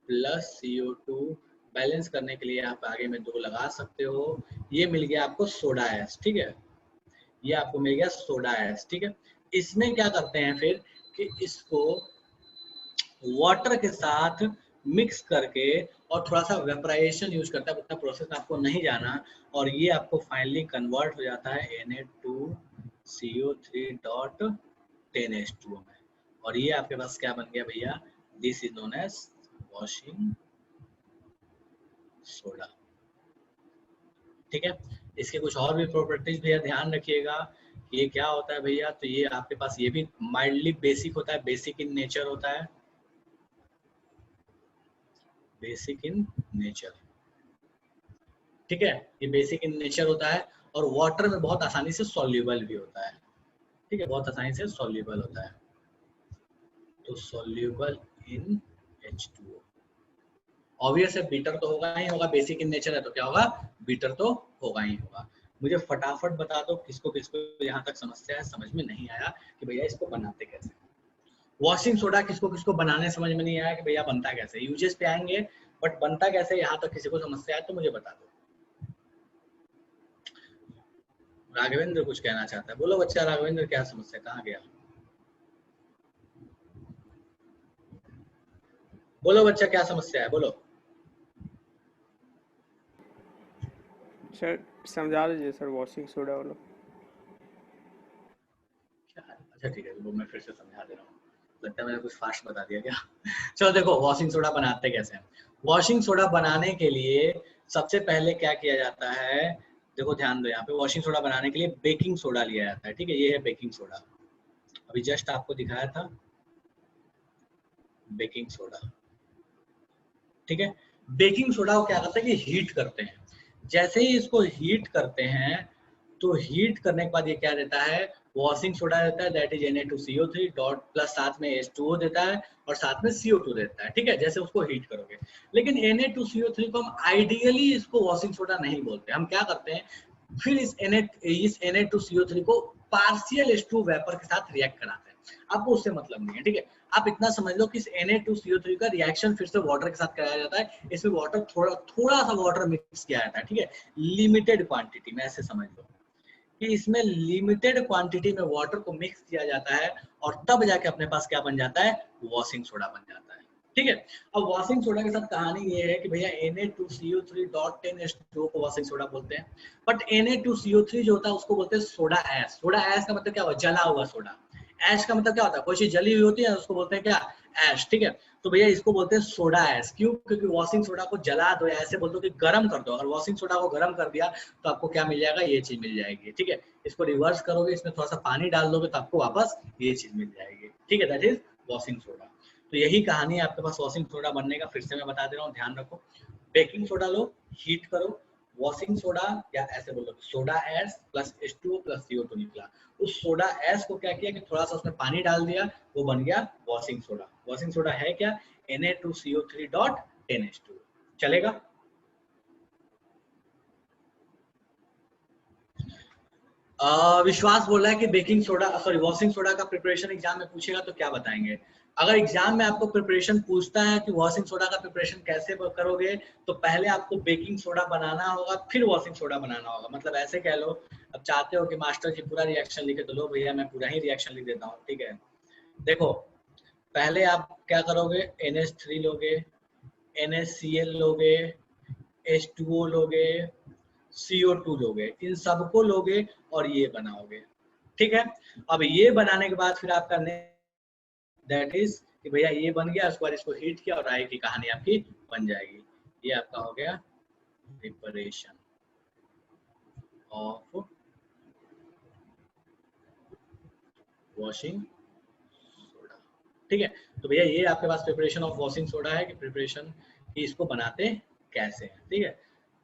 plus CO2। Balance करने के लिए आप आगे में 2 लगा सकते हो। ये मिल गया आपको सोडा ऐश। ठीक है, ये आपको मिल गया सोडा ऐश। ठीक है, इसमें क्या करते हैं फिर कि इसको वाटर के साथ मिक्स करके और थोड़ा सा वेपराइजेशन यूज करता है, उतना प्रोसेस आपको नहीं जाना। और ये आपको फाइनली कन्वर्ट हो जाता है Na2CO3.10H2O में। और ये आपके पास क्या बन गया भैया, this is known as washing soda. ठीक है, इसके कुछ और भी प्रॉपर्टीज भैया ध्यान रखिएगा। ये क्या होता है भैया, तो ये आपके पास ये भी माइल्डली बेसिक होता है, बेसिक इन नेचर होता है, बेसिक इन नेचर। ठीक है, ये बेसिक इन नेचर होता है और वाटर में बहुत आसानी से सॉल्युबल भी होता है। ठीक है, बहुत आसानी से सॉल्युबल होता है। तो सॉल्युबल इन H2O। ऑब्वियस है बीटर तो होगा ही होगा, बेसिक इन नेचर है तो क्या होगा, बीटर तो होगा ही होगा। मुझे फटाफट बता दो किसको किसको यहाँ तक समस्या है, समझ में नहीं आया कि भैया इसको बनाते कैसे। वॉशिंग सोडा किसको किसको बनाने समझ में नहीं आया कि भैया बनता कैसे, यूजेस पे आएंगे, बट बनता कैसे यहाँ तक किसी को समस्या है तो मुझे बता दो। राघवेंद्र कुछ कहना चाहता है, बोलो बच्चा। राघवेंद्र क्या समस्या, कहाँ गया? बोलो बच्चा, क्या समस्या है, बोलो। सर समझा दीजिए सर, वॉशिंग सोडा वाला। अच्छा ठीक है, वो मैं फिर से समझा दे रहा हूँ, लगता है मैंने कुछ फास्ट बता दिया क्या। चलो देखो वॉशिंग सोडा बनाते कैसे हैं। वॉशिंग सोडा बनाने के लिए सबसे पहले क्या किया जाता है, देखो ध्यान दो, यहाँ पे वॉशिंग सोडा बनाने के लिए बेकिंग सोडा लिया जाता है। ठीक है, ये है बेकिंग सोडा, अभी जस्ट आपको दिखाया था। बेकिंग सोडा, ठीक है। बेकिंग सोडा को क्या करते हैं कि हीट करते हैं। जैसे ही इसको हीट करते हैं तो हीट करने के बाद ये क्या देता है, वॉशिंग सोडा देता है, that is Na2CO3 dot plus साथ में H2O देता है और साथ में CO2 देता है, ठीक है, जैसे उसको हीट करोगे। लेकिन Na2CO3 को हम आइडियली इसको वॉशिंग सोडा नहीं बोलते, हम क्या करते हैं फिर इस Na2CO3 को पार्शियल H2O वेपर के साथ रिएक्ट कराते हैं। आपको उससे मतलब नहीं है, ठीक है। आप इतना समझ लो कि इस Na2CO3 का रिएक्शन फिर से वाटर के साथ कराया जाता है। इसमें वाटर थोड़ा सा वाटर मिक्स किया जाता है, ठीक है, लिमिटेड क्वांटिटी में, ऐसे समझ लो कि इसमें लिमिटेड क्वांटिटी में वाटर को मिक्स किया जाता है और तब जाके अपने पास क्या बन जाता है, वॉशिंग सोडा बन जाता है, ठीक है। अब वॉशिंग सोडा के साथ कहानी ये है कि भैया Na2CO3.10H2O को वॉशिंग सोडा बोलते हैं, बट Na2CO3 जो होता है उसको बोलते हैं सोडा ऐश। सोडा ऐश का मतलब क्या हुआ, जला हुआ सोडा। ऐश का मतलब क्या होता है, कोई चीज जली हुई होती है उसको बोलते हैं क्या, ऐश, ठीक है। तो भैया इसको बोलते हैं सोडा ऐश, क्यों, क्योंकि वॉशिंग सोडा को जला दो, ऐसे बोल दो कि गर्म कर दो। अगर वॉशिंग सोडा को गर्म कर दिया तो आपको क्या मिल जाएगा, ये चीज मिल जाएगी, ठीक है। इसको रिवर्स करोगे, इसमें थोड़ा सा पानी डाल दोगे तो आपको वापस ये चीज मिल जाएगी, ठीक है, दैट इज वॉशिंग सोडा। तो यही कहानी है आपके पास वॉशिंग सोडा बनने का। फिर से मैं बता दे रहा हूँ, ध्यान रखो। बेकिंग सोडा लो, हीट करो, वॉशिंग सोडा या ऐसे बोलो soda S plus H2O plus CO2 निकला। उस सोडा एस को क्या किया कि थोड़ा सा उसमें पानी डाल दिया, वो बन गया वॉशिंग सोडा। वॉशिंग सोडा है क्या, Na2CO3.10H2O। चलेगा। विश्वास बोल रहा है कि baking soda sorry washing soda का प्रिपरेशन एग्जाम में पूछेगा तो क्या बताएंगे। अगर एग्जाम में आपको प्रिपरेशन पूछता है कि वॉशिंग सोडा का प्रिपरेशन कैसे करोगे, तो पहले आपको बेकिंग सोडा बनाना होगा, फिर वॉशिंग सोडा बनाना होगा। मतलब ऐसे कह लो, अब चाहते हो कि मास्टर जी पूरा रिएक्शन लिखे, तो लो भैया मैं पूरा ही रिएक्शन लिख देता हूँ, ठीक है। देखो, पहले आप क्या करोगे, NH3 लोगे, NaCl लोगे, H2O लोगे, CO2 लोगे, इन सबको लोगे और ये बनाओगे, ठीक है। अब ये बनाने के बाद फिर आपका दैट इज कि भैया ये बन गया, उसके बाद इसको हीट किया और आगे की कहानी आपकी बन जाएगी। ये आपका हो गया प्रिपरेशन ऑफ वॉशिंग सोडा, ठीक है। तो भैया ये आपके पास प्रिपरेशन ऑफ वॉशिंग सोडा है कि प्रिपरेशन की इसको बनाते कैसे हैं, ठीक है।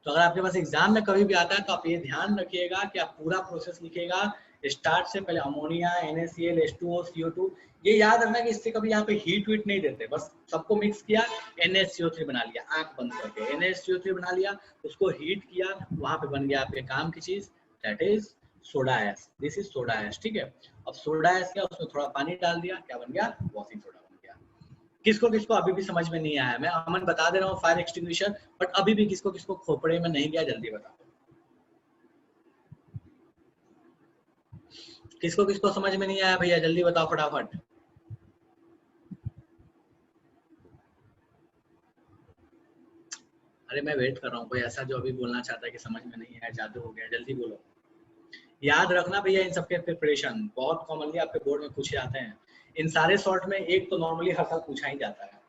तो अगर आपके पास एग्जाम में कभी भी आता है तो आप ये ध्यान रखिएगा कि आप पूरा प्रोसेस लिखिएगा स्टार्ट से पहले, अमोनिया, NaCl, H2O, CO2। ये याद रखना कि इससे कभी यहाँ पे हीट वीट नहीं देते, बस सबको मिक्स किया, NaCO3 बना लिया, आंख बंद करके NaCO3 बना लिया, उसको हीट किया, वहां पे बन गया आपके काम की चीज, that is soda ash. This is soda ash, ठीक है। अब सोडा ऐश क्या, उसमें थोड़ा पानी डाल दिया, क्या बन गया, वॉशिंग सोडा बन गया। किसको किसको अभी भी समझ में नहीं आया, मैं अमन बता दे रहा हूँ फायर एक्सटिंग्विशर, बट अभी भी किसको किसको खोपड़े में नहीं गया, जल्दी बताओ। किसको किसको समझ में नहीं आया भैया, जल्दी बताओ फटाफट। अरे मैं वेट कर रहा हूँ, कोई ऐसा जो अभी बोलना चाहता है कि समझ में नहीं आया, जादू हो गया, जल्दी बोलो। याद रखना भैया, इन सबके प्रिपरेशन बहुत कॉमनली आपके बोर्ड में पूछे जाते हैं। इन सारे सॉल्ट में एक तो नॉर्मली हर साल पूछा ही जाता है,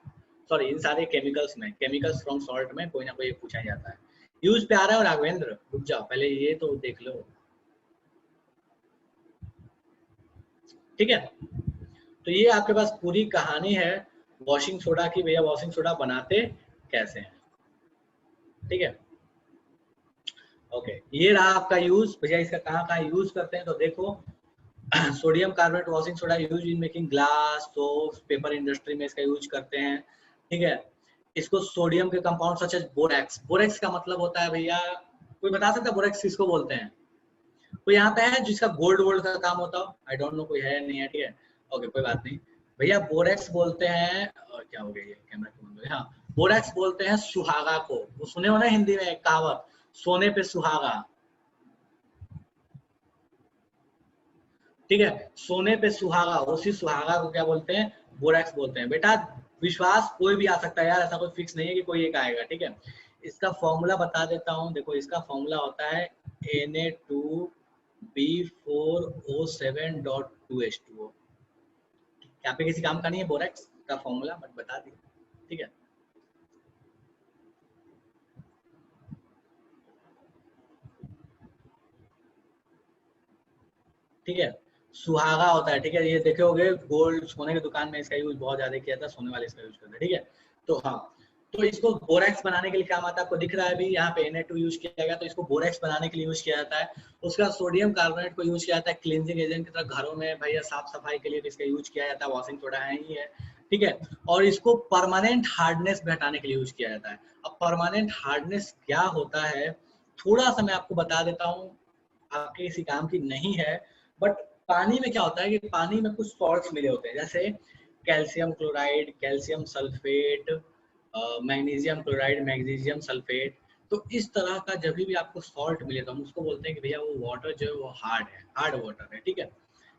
सॉरी इन सारे केमिकल्स में, केमिकल्स फ्रॉम सॉल्ट में कोई ना कोई एक पूछा ही जाता है। यूज पे आ रहा है, और राघवेंद्र रुक जाओ पहले ये तो देख लो, ठीक है। तो ये आपके पास पूरी कहानी है वॉशिंग सोडा की, भैया वॉशिंग सोडा बनाते कैसे हैं, ठीक है। ओके, ये रहा आपका यूज। भैया इसका कहाँ कहाँ यूज करते हैं तो देखो, sodium carbonate washing soda use in making glass, soaps, paper industry में इसका यूज करते हैं, ठीक है। इसको सोडियम के compound such as borax, borax का मतलब होता है भैया, कोई बता सकता है बोरेक्स किसको बोलते हैं, कोई यहाँ पे है जिसका गोल्ड वोल्ड का काम होता हो, आई डोंट नो कोई है नहीं है, ठीक है। ओके कोई बात नहीं। भैया बोरेक्स बोलते हैं, और क्या हो गया ये कैमरा क्यों बंद हो गया, हाँ बोरेक्स बोलते हैं सुहागा को। वो सुने हो ना हिंदी में एक कहावत, सोने पे सुहागा, ठीक है। सोने पे सुहागा, उसी सुहागा को क्या बोलते हैं, बोरेक्स बोलते हैं। बेटा विश्वास कोई भी आ सकता है यार, ऐसा कोई फिक्स नहीं है कि कोई एक आएगा, ठीक है। इसका फॉर्मूला बता देता हूँ, देखो इसका फॉर्मूला होता है Na2B4O7.2H2O। यहाँ पे किसी काम का नहीं है बोरेक्स का फॉर्मूला, बट बता दिया, ठीक है। ठीक है, सुहागा होता है, ठीक है, ये देखे होगे गोल्ड सोने की दुकान में इसका यूज बहुत ज्यादा किया था, सोने वाले इसका यूज करते हैं, ठीक है। तो हाँ, तो इसको बोरेक्स बनाने के लिए काम आता है, आपको दिख रहा है अभी यहाँ पे Na2 यूज किया गया, तो इसको बोरेक्स बनाने के लिए यूज किया जाता है। उसके बाद सोडियम कार्बोनेट को यूज किया जाता है क्लींजिंग एजेंट की तरह, घरों में भैया साफ सफाई के लिए इसका यूज किया जाता है, वॉशिंग सोडा है ही है, ठीक है। और इसको परमानेंट हार्डनेस भी हटाने के लिए यूज किया जाता है। अब परमानेंट हार्डनेस क्या होता है, थोड़ा सा मैं आपको बता देता हूँ, आपके किसी काम की नहीं है, बट पानी में क्या होता है कि पानी में कुछ सॉल्ट्स मिले होते हैं, जैसे calcium chloride, calcium sulphate, magnesium chloride, magnesium sulphate. तो इस तरह का जब भी आपको सॉल्ट मिले तो हम उसको बोलते हैं कि भैया वो वाटर जो है वो हार्ड है, हार्ड वाटर है, ठीक है।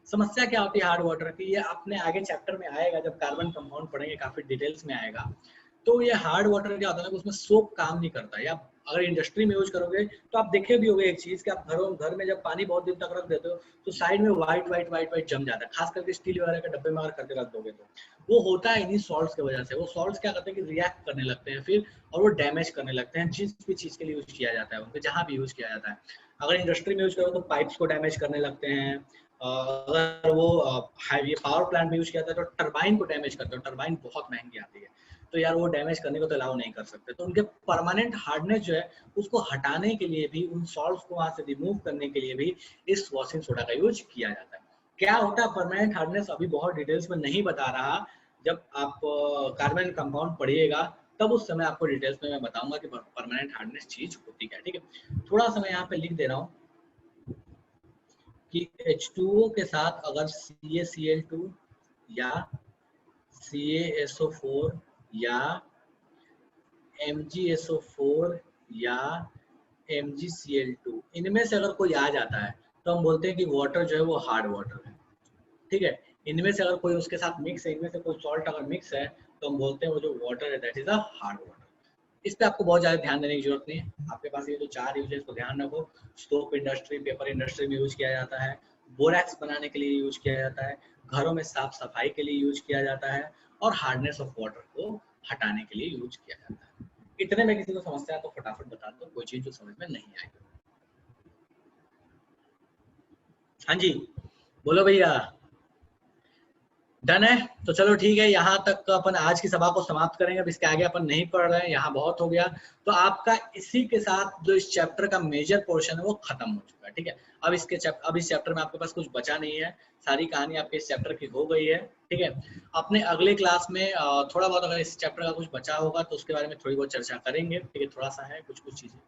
समस्या क्या होती है हार्ड वाटर की, ये अपने आगे चैप्टर में आएगा, जब कार्बन कंपाउंड पढ़ेंगे काफी डिटेल्स में आएगा। तो ये हार्ड वाटर क्या होता है ना, उसमें सोप काम नहीं करता, या अगर इंडस्ट्री में यूज करोगे तो आप देखे भी होंगे एक चीज कि आप घर में जब पानी बहुत दिन तक रख देते हो तो साइड में व्हाइट व्हाइट व्हाइट व्हाइट जम जाता है, खास करके स्टील वगैरह के डब्बे में अगर करके रख दोगे तो वो होता है इन्हीं सॉल्ट्स की वजह से। वो सॉल्ट्स क्या करते हैं कि रिएक्ट करने लगते हैं फिर, और वो डैमेज करने लगते हैं जिस भी चीज के लिए यूज किया जाता है, उनको जहां भी यूज किया जाता है। अगर इंडस्ट्री में यूज करो तो पाइप्स को डैमेज करने लगते हैं, अगर वो ये पावर प्लांट में यूज किया जाता है तो टरबाइन को डैमेज करते हैं, टरबाइन बहुत महंगी आती है, तो यार वो डैमेज करने को तो अलाउ नहीं कर सकते। तो उनके परमानेंट हार्डनेस जो है उसको हटाने के लिए भी, उन सॉल्ट्स को वहां से रिमूव करने के लिए भी इस वॉशिंग सोडा का यूज किया जाता है। क्या होता है परमानेंट हार्डनेस अभी बहुत डिटेल्स में नहीं बता रहा, जब आप कार्बन कंपाउंड पढ़िएगा तब उस समय आपको डिटेल्स में मैं बताऊंगा कि परमानेंट हार्डनेस चीज होती क्या, ठीक है। थोड़ा सा मैं यहाँ पे लिख दे रहा हूँ कि H2O के साथ अगर CaCl2 या CaSO4 या MgSO4 या MgCl2 इनमें से अगर कोई आ जाता है तो हम बोलते हैं कि वाटर जो है वो हार्ड वाटर है, ठीक है। इनमें से अगर कोई उसके साथ मिक्स है, इनमें से कोई सॉल्ट अगर मिक्स है तो हम बोलते हैं वो जो वाटर है that is a hard water. इस पे आपको बहुत ज्यादा ध्यान देने की जरूरत नहीं है, आपके पास ये जो चार यूज है इसको ध्यान रखो। सोप इंडस्ट्री, पेपर इंडस्ट्री में यूज किया जाता है, बोरैक्स बनाने के लिए यूज किया जाता है, घरों में साफ सफाई के लिए यूज किया जाता है, और हार्डनेस ऑफ वाटर को हटाने के लिए यूज किया जाता है। इतने में किसी को समस्या है तो फटाफट बता दो, कोई चीज जो समझ में नहीं आई। हाँ जी, बोलो भैया। डन है, तो चलो ठीक है, यहाँ तक अपन आज की सभा को समाप्त करेंगे, अब इसके आगे अपन नहीं पढ़ रहे हैं, यहाँ बहुत हो गया। तो आपका इसी के साथ जो इस चैप्टर का मेजर पोर्शन है वो खत्म हो चुका है, ठीक है। अब इस चैप्टर में आपके पास कुछ बचा नहीं है, सारी कहानी आपके इस चैप्टर की हो गई है, ठीक है। अपने अगले क्लास में थोड़ा बहुत अगर इस चैप्टर का कुछ बचा होगा तो उसके बारे में थोड़ी बहुत चर्चा करेंगे, ठीक है। थोड़ा सा है कुछ चीजें,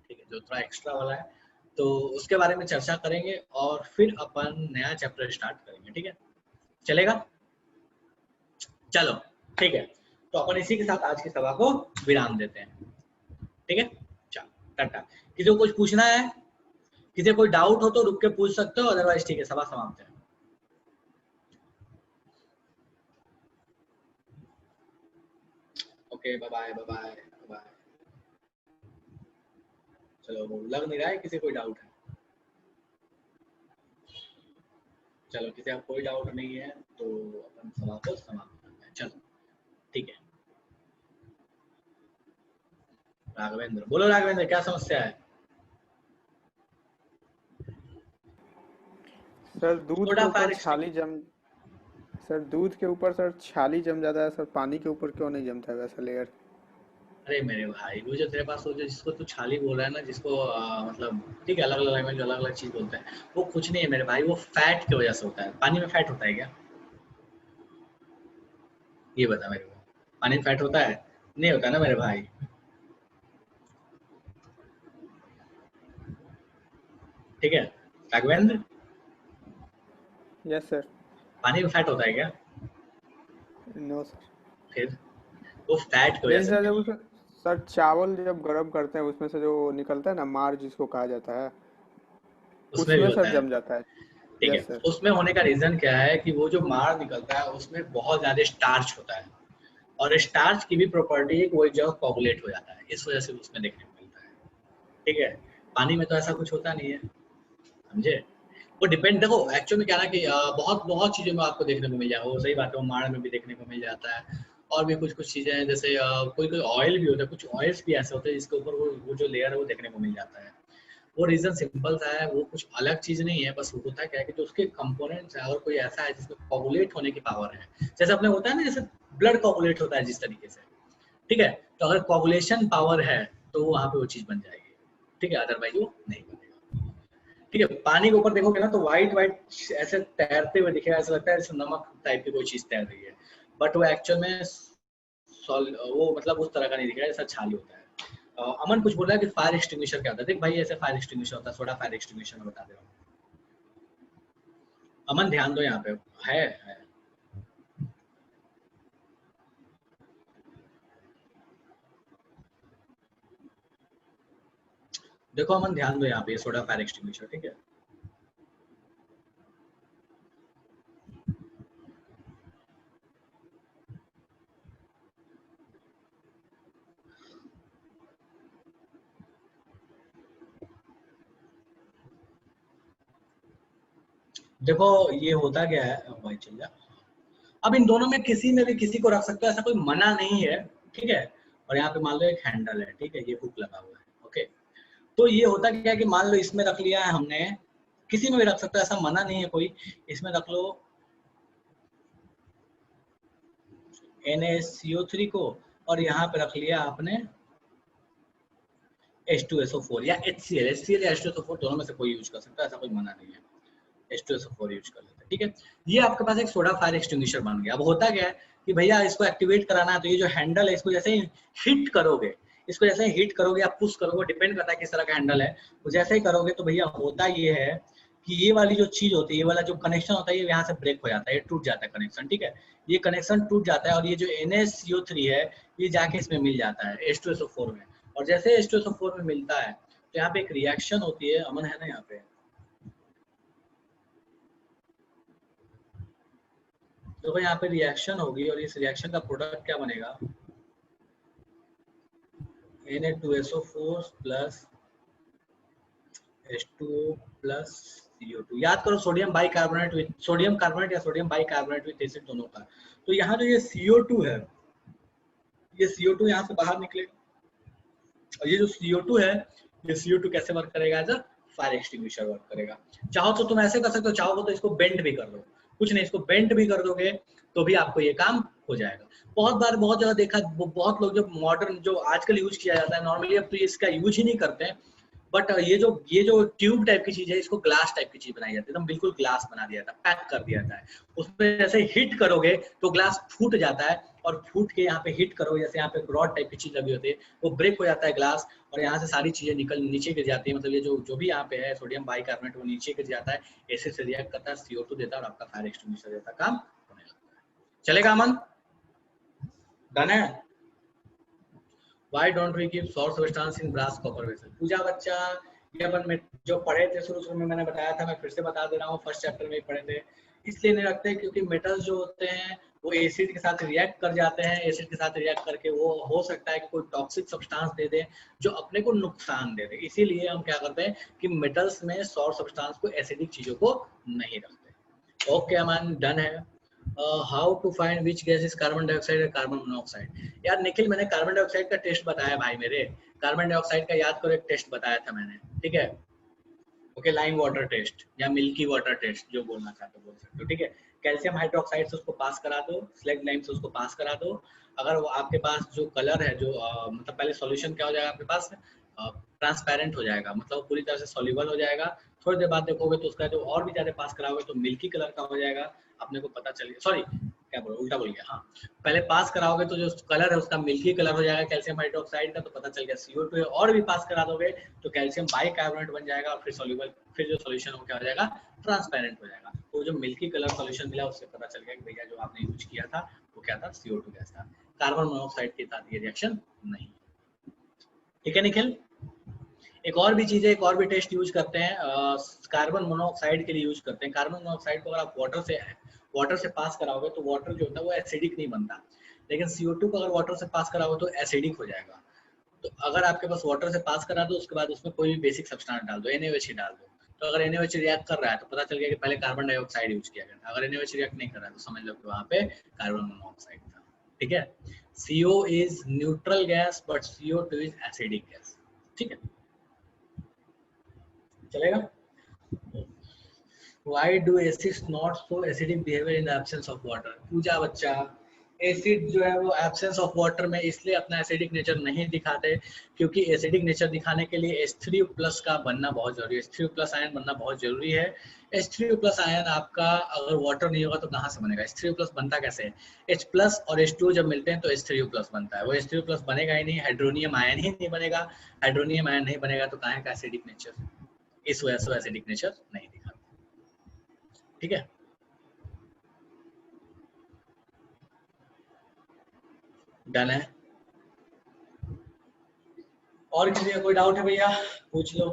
ठीक है, जो थोड़ा एक्स्ट्रा वाला है, तो उसके बारे में चर्चा करेंगे और फिर अपन नया चैप्टर स्टार्ट करेंगे, ठीक है, चलेगा। चलो ठीक है, तो अपन इसी के साथ आज की सभा को विराम देते हैं, ठीक है। चलो टाटा। किसी को कुछ पूछना है, किसी को कोई डाउट हो तो रुक के पूछ सकते हो, अदरवाइज ठीक है, सभा समाप्त है। Okay, bye bye bye bye bye. चलो, लग नहीं रहा है किसी कोई डाउट है। चलो, किसी का कोई डाउट नहीं है तो अपन सभा को समाप्त करते हैं, चलो ठीक है। राघवेंद्र, बोलो राघवेंद्र, क्या समस्या है? सर दूध के सोडा ऊपर फायर छाली जम सर दूध के ऊपर सर छाली जम जाता है सर, पानी के ऊपर क्यों नहीं जमता है वैसा लेयर? अरे मेरे भाई, वो जो तेरे पास वो जो जिसको तू छाली बोल रहा है ना, जिसको मतलब ठीक है, अलग अलग लैंग्वेज अलग अलग चीज बोलते हैं, वो कुछ नहीं है मेरे भाई, वो फैट की वजह से होता है। पानी में फैट होता है क्या? ये बता मेरे को, पानी में फैट होता है? नहीं होता ना मेरे भाई, ठीक है राघवेंद्र। Yes sir. पानी में फैट होता है क्या? No sir. फिर वो फैट की वजह लेकिन से सर नहीं जब होता। उसमें सर चावल जब गर्म करते हैं उसमें से जो निकलता है ना, मार जिसको कहा जाता है, उसमें भी उसमें होता सर है, जम जाता है। ठीक है। Yes sir. उसमें होने का रीजन क्या है कि वो जो मार निकलता है उसमें बहुत ज्यादा स्टार्च होता है, और स्टार्च की भी प्रॉपर्टी है कि वो एक जगह कोगुलेट हो जाता है, इस वजह से उसमें देखने को मिलता है, ठीक है। पानी में तो ऐसा कुछ होता नहीं है, समझे। वो डिपेंड, देखो एक्चुअल में क्या ना कि बहुत बहुत चीजों में आपको देखने को मिल जाएगा, वो सही बात है, वो माड़ में भी देखने को मिल जाता है। और भी कुछ कुछ चीजें हैं, जैसे कोई कोई ऑयल भी होता है, कुछ ऑयल्स भी ऐसे होते हैं जिसके ऊपर वो जो लेयर है वो देखने को मिल जाता है। वो रीजन सिंपल सा है, वो कुछ अलग चीज नहीं है, बस होता क्या है कि जो उसके कंपोनेंट्स है, अगर कोई ऐसा है जिसमें कोगुलेट होने की पावर है, जैसे अपने होता है ना, जैसे ब्लड कोगुलेट होता है जिस तरीके से, ठीक है, तो अगर कोगुलेशन पावर है तो वहां पे वो चीज बन जाएगी, ठीक है, अदरवाइज वो नहीं बनेगा। ठीक है, पानी के ऊपर देखोगे ना तो व्हाइट व्हाइट ऐसे तैरते हुए दिखेगा, ऐसा लगता है जैसे नमक टाइप की कोई चीज तैर रही है, बट वो एक्चुअल में वो मतलब उस तरह का नहीं दिखेगा जैसा छाली होता है। अमन कुछ बोल रहा है कि फायर एक्सटिंग्विशर क्या होता है, देख भाई ऐसे फायर एक्सटिंग्विशर होता है, सोडा फायर एक्सटिंग्विशर बता दे रहा हूँ। अमन ध्यान दो यहाँ पे, है। देखो अमन ध्यान दो यहाँ पे, सोडा फायर एक्सटिंग्विशर, ठीक है। देखो ये होता क्या है, भाई चल जा, अब इन दोनों में किसी में भी किसी को रख सकते हो, ऐसा कोई मना नहीं है, ठीक है। और यहाँ पे मान लो एक हैंडल है, ठीक है, ये हुक लगा हुआ है, ओके। तो ये होता क्या है कि मान लो इसमें रख लिया है हमने, किसी में भी रख सकते हो, ऐसा मना नहीं है कोई, इसमें रख लो NaCO3 को, और यहाँ पे रख लिया आपने H2SO4 या HCl, या H2SO4 दोनों में से कोई यूज कर सकता है, ऐसा कोई मना नहीं है, H2SO4 यूज कर लेते हैं, ठीक है। ये आपके पास एक सोडा फायर एक्सटिंग्विशर बन गया। अब होता क्या है कि भैया इसको एक्टिवेट कराना है, तो ये जो हैंडल है इसको जैसे ही हिट करोगे, इसको जैसे ही हिट करोगे या पुश करोगे, डिपेंड करता है किस तरह का हैंडल है, तो जैसे ही करोगे तो भैया होता ये है कि ये वाली जो चीज होती है, ये वाला जो कनेक्शन होता है, ये यहाँ से ब्रेक हो जाता है, ये टूट जाता है कनेक्शन, ठीक है। ये कनेक्शन टूट जाता है और ये जो NaCO3 है ये जाके इसमें मिल जाता है H2SO4 में, और जैसे H2SO4 में मिलता है तो यहाँ पे एक रिएक्शन होती है, अमन है ना यहाँ पे, देखो यहाँ पे रिएक्शन होगी और इस रिएक्शन का प्रोडक्ट क्या बनेगा, Na2SO4 plus H2O plus CO2। याद करो sodium bicarbonate with sodium carbonate या सोडियम बाइकार्बोनेट विद एसिड दोनों का। तो यहाँ जो ये CO2 है, ये CO2 यहाँ से बाहर निकलेगा, और ये जो CO2 है, ये CO2 कैसे वर्क करेगा, as a fire extinguisher work करेगा। चाहो तो तुम ऐसे कर सकते हो, चाहो तो इसको बेंड भी कर दो, कुछ नहीं, इसको बेंड भी कर दोगे तो भी आपको ये काम हो जाएगा। बहुत बार बहुत जगह देखा, बहुत लोग जो मॉडर्न जो आजकल यूज किया जाता है नॉर्मली, अब तो इसका यूज ही नहीं करते हैं, बट ये जो ट्यूब टाइप की चीज है, इसको ग्लास टाइप की चीज बनाई जाती है, एकदम बिल्कुल ग्लास बना दिया जाता है, पैक कर दिया जाता है। उसमें जैसे हिट करोगे तो ग्लास फूट जाता है, और फूट के यहाँ पे हिट करो, जैसे यहाँ पे रॉड टाइप की चीज लगी होती है, वो ब्रेक हो जाता है ग्लास, और यहाँ से सारी चीजें निकल नीचे गिर जाती है, मतलब ये जो जो भी यहाँ पे है सोडियम बाइकार्बोनेट वो नीचे गिर जाता है, एसिड से रिएक्ट करता है, CO2 देता है, और आपका फायर एक्सटिंग्विशर जैसा काम होने लगता है। चलेगा अमन, डन है। Why don't we keep source substance in brass copper vessel? पूजा बच्चा, ये अपन में जो पढ़े थे शुरू शुरू में, मैंने बताया था, मैं फिर से बता दे रहा हूँ, फर्स्ट चैप्टर में ही पढ़े थे। इसलिए नहीं रखते क्योंकि मेटल्स जो होते हैं वो एसिड के साथ रिएक्ट कर जाते हैं, एसिड के साथ रिएक्ट करके वो हो सकता है कि कोई टॉक्सिक सब्सटेंस दे दे जो अपने को नुकसान दे दे, इसीलिए हम क्या करते हैं कि मेटल्स में सोर्स सब्सटेंस को, एसिडिक चीजों को नहीं रखते। ओके अमन, डन है। How to find which gas is carbon dioxide और कार्बन मोनोऑक्साइड। यार निखिल, मैंने कार्बन डाइऑक्साइड का टेस्ट बताया भाई मेरे, कार्बन डाइऑक्साइड का याद करो, एक टेस्ट बताया था मैंने, ठीक है। ओके, लाइम वाटर टेस्ट या मिल्की वाटर टेस्ट, जो बोलना चाहते हो बोल सकते हो, ठीक है। कैल्शियम हाइड्रोक्साइड से उसको पास करा दो, स्लेग लाइम से उसको पास करा दो। अगर वो आपके पास जो कलर है, जो मतलब पहले सॉल्यूशन क्या हो जाएगा आपके पास, ट्रांसपेरेंट हो जाएगा, मतलब पूरी तरह से सॉल्युबल हो जाएगा। थोड़ी देर बाद देखोगे तो उसका जो और भी ज्यादा पास कराओगे तो मिल्की कलर का हो जाएगा, अपने को पता चलेगा, सॉरी क्या बोल उल्टा बोल गया, हाँ, पहले पास कराओगे तो जो कलर है उसका मिल्की कलर हो जाएगा कैल्शियम हाइड्रोक्साइड का, तो पता चल गया CO2 है। और भी पास करा दोगे तो कैल्शियम बाइकार्बोनेट बन जाएगा, और फिर सॉल्युबल, फिर जो सॉल्यूशन हो क्या हो जाएगा, ट्रांसपेरेंट हो जाएगा। तो जो मिल्की कलर सॉल्यूशन मिला उससे पता चल गया कि भैया जो आपने यूज किया था वो क्या था, CO2 गैस था। कार्बन मोनोऑक्साइड के साथ ये रिएक्शन नहीं। ठीक है निखिल। एक और भी चीज है, एक और भी टेस्ट यूज करते हैं, कार्बन मोनोऑक्साइड के लिए यूज करते हैं। कार्बन मोनोऑक्साइड को अगर आप वाटर से पास कराओगे तो वाटर जो होता है वो एसिडिक नहीं बनता, लेकिन CO2 को अगर वाटर से पास कराओगे तो एसिडिक हो जाएगा। तो अगर आपके पास वाटर से पास करा दो, उसके बाद उसमें कोई भी बेसिक सब्सटेंस डाल दो, NaOH डाल दो, तो अगर NaOH रिएक्ट कर रहा है तो पता चल गया कि पहले कार्बन डाइऑक्साइड यूज किया गया था। अगर NaOH रिएक्ट नहीं कर रहा है तो समझ लो कि वहां पे कार्बन मोनोऑक्साइड था। ठीक है, CO is neutral gas but CO2 is acidic gas. ठीक है, चलेगा? Why do acids not show acidic behavior in the absence of water? पूजा बच्चा, एसिड जो है वो एब्सेंस ऑफ वाटर में इसलिए अपना एसिडिक नेचर नहीं दिखाते क्योंकि एसिडिक नेचर दिखाने के लिए H3+ का बनना बहुत जरूरी है, H3+ आयन बनना बहुत जरूरी है। H3+ आयन आपका अगर वाटर नहीं होगा तो कहाँ से बनेगा? H3+ बनता कैसे है? H+ और H2 जब मिलते हैं तो H3+ बनता है, वो H3+ बनेगा ही नहीं, हाइड्रोनियम आयन ही नहीं बनेगा, हाइड्रोनियम आयन नहीं बनेगा तो कहाँ का एसिडिक नेचर, इस वजह से एसिडिक नेचर नहीं दिखाता। ठीक है, डन है। और किसी का कोई डाउट है भैया? पूछ लो।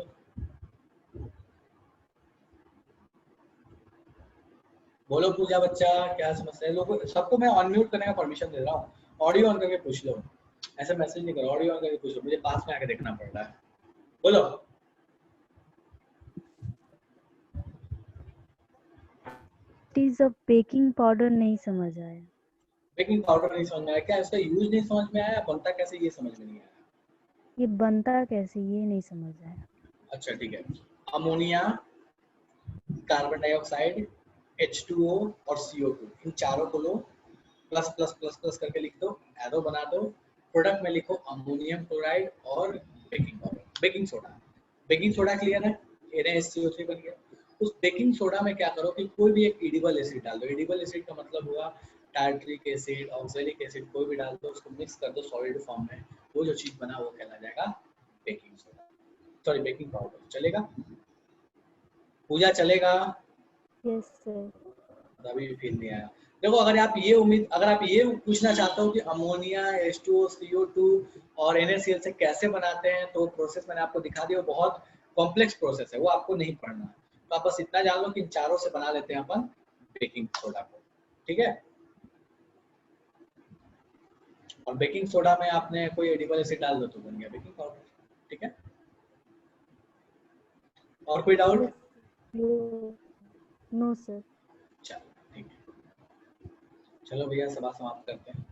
बोलो पूजा बच्चा, क्या समस्या है? लोगों सबको मैं अनम्यूट करने का परमिशन दे रहा हूँ, ऑडियो ऑन करके पूछ लो, ऐसे मैसेज नहीं करो, ऑडियो ऑन करके पूछ लो, मुझे पास में आके देखना पड़ रहा है। बोलो। ऑफ बेकिंग पाउडर नहीं समझ आया। बेकिंग पाउडर नहीं समझ में आया क्या? इसका यूज नहीं समझ में आया, बनता कैसे ये समझ में नहीं आया? ये बनता कैसे ये नहीं समझ आया। अच्छा ठीक है, अमोनिया, कार्बन डाइऑक्साइड, H2O और CO2, इन चारों को लो, प्लस प्लस प्लस प्लस करके लिख दो, एरो बना दो, प्रोडक्ट में लिखो अमोनियम क्लोराइड और baking powder, baking soda. Baking soda clear है, NaHCO3 बन गया। उस बेकिंग सोडा में क्या करो कि कोई भी एक एडिबल एसिड डाल दो। एडिबल एसिड का मतलब हुआ टार्ट्रिक एसिड, ऑक्सैलिक एसिड, कोई भी डाल दो, उसको मिक्स कर दो सॉलिड फॉर्म में, वो जो चीज बना वो कहला जाएगा baking soda, sorry baking powder. चलेगा पूजा? चलेगा? Yes sir. अभी भी फील नहीं आया। देखो अगर आप ये उम्मीद, अगर आप ये पूछना चाहते हो कि अमोनिया, H2O, CO2 और NaCl से कैसे बनाते हैं, तो प्रोसेस मैंने आपको दिखा दिया, बहुत कॉम्प्लेक्स प्रोसेस है, वो आपको नहीं पढ़ना है। तो आप बस इतना जान लो कि इन चारों से बना लेते हैं अपन बेकिंग सोडा को। ठीक है, और बेकिंग सोडा में आपने कोई एडिबल एसिड डाल दो तो बन गया बेकिंग पाउडर। ठीक है, और कोई डाउट? No sir. चलो ठीक है, चलो भैया सभा समाप्त करते हैं।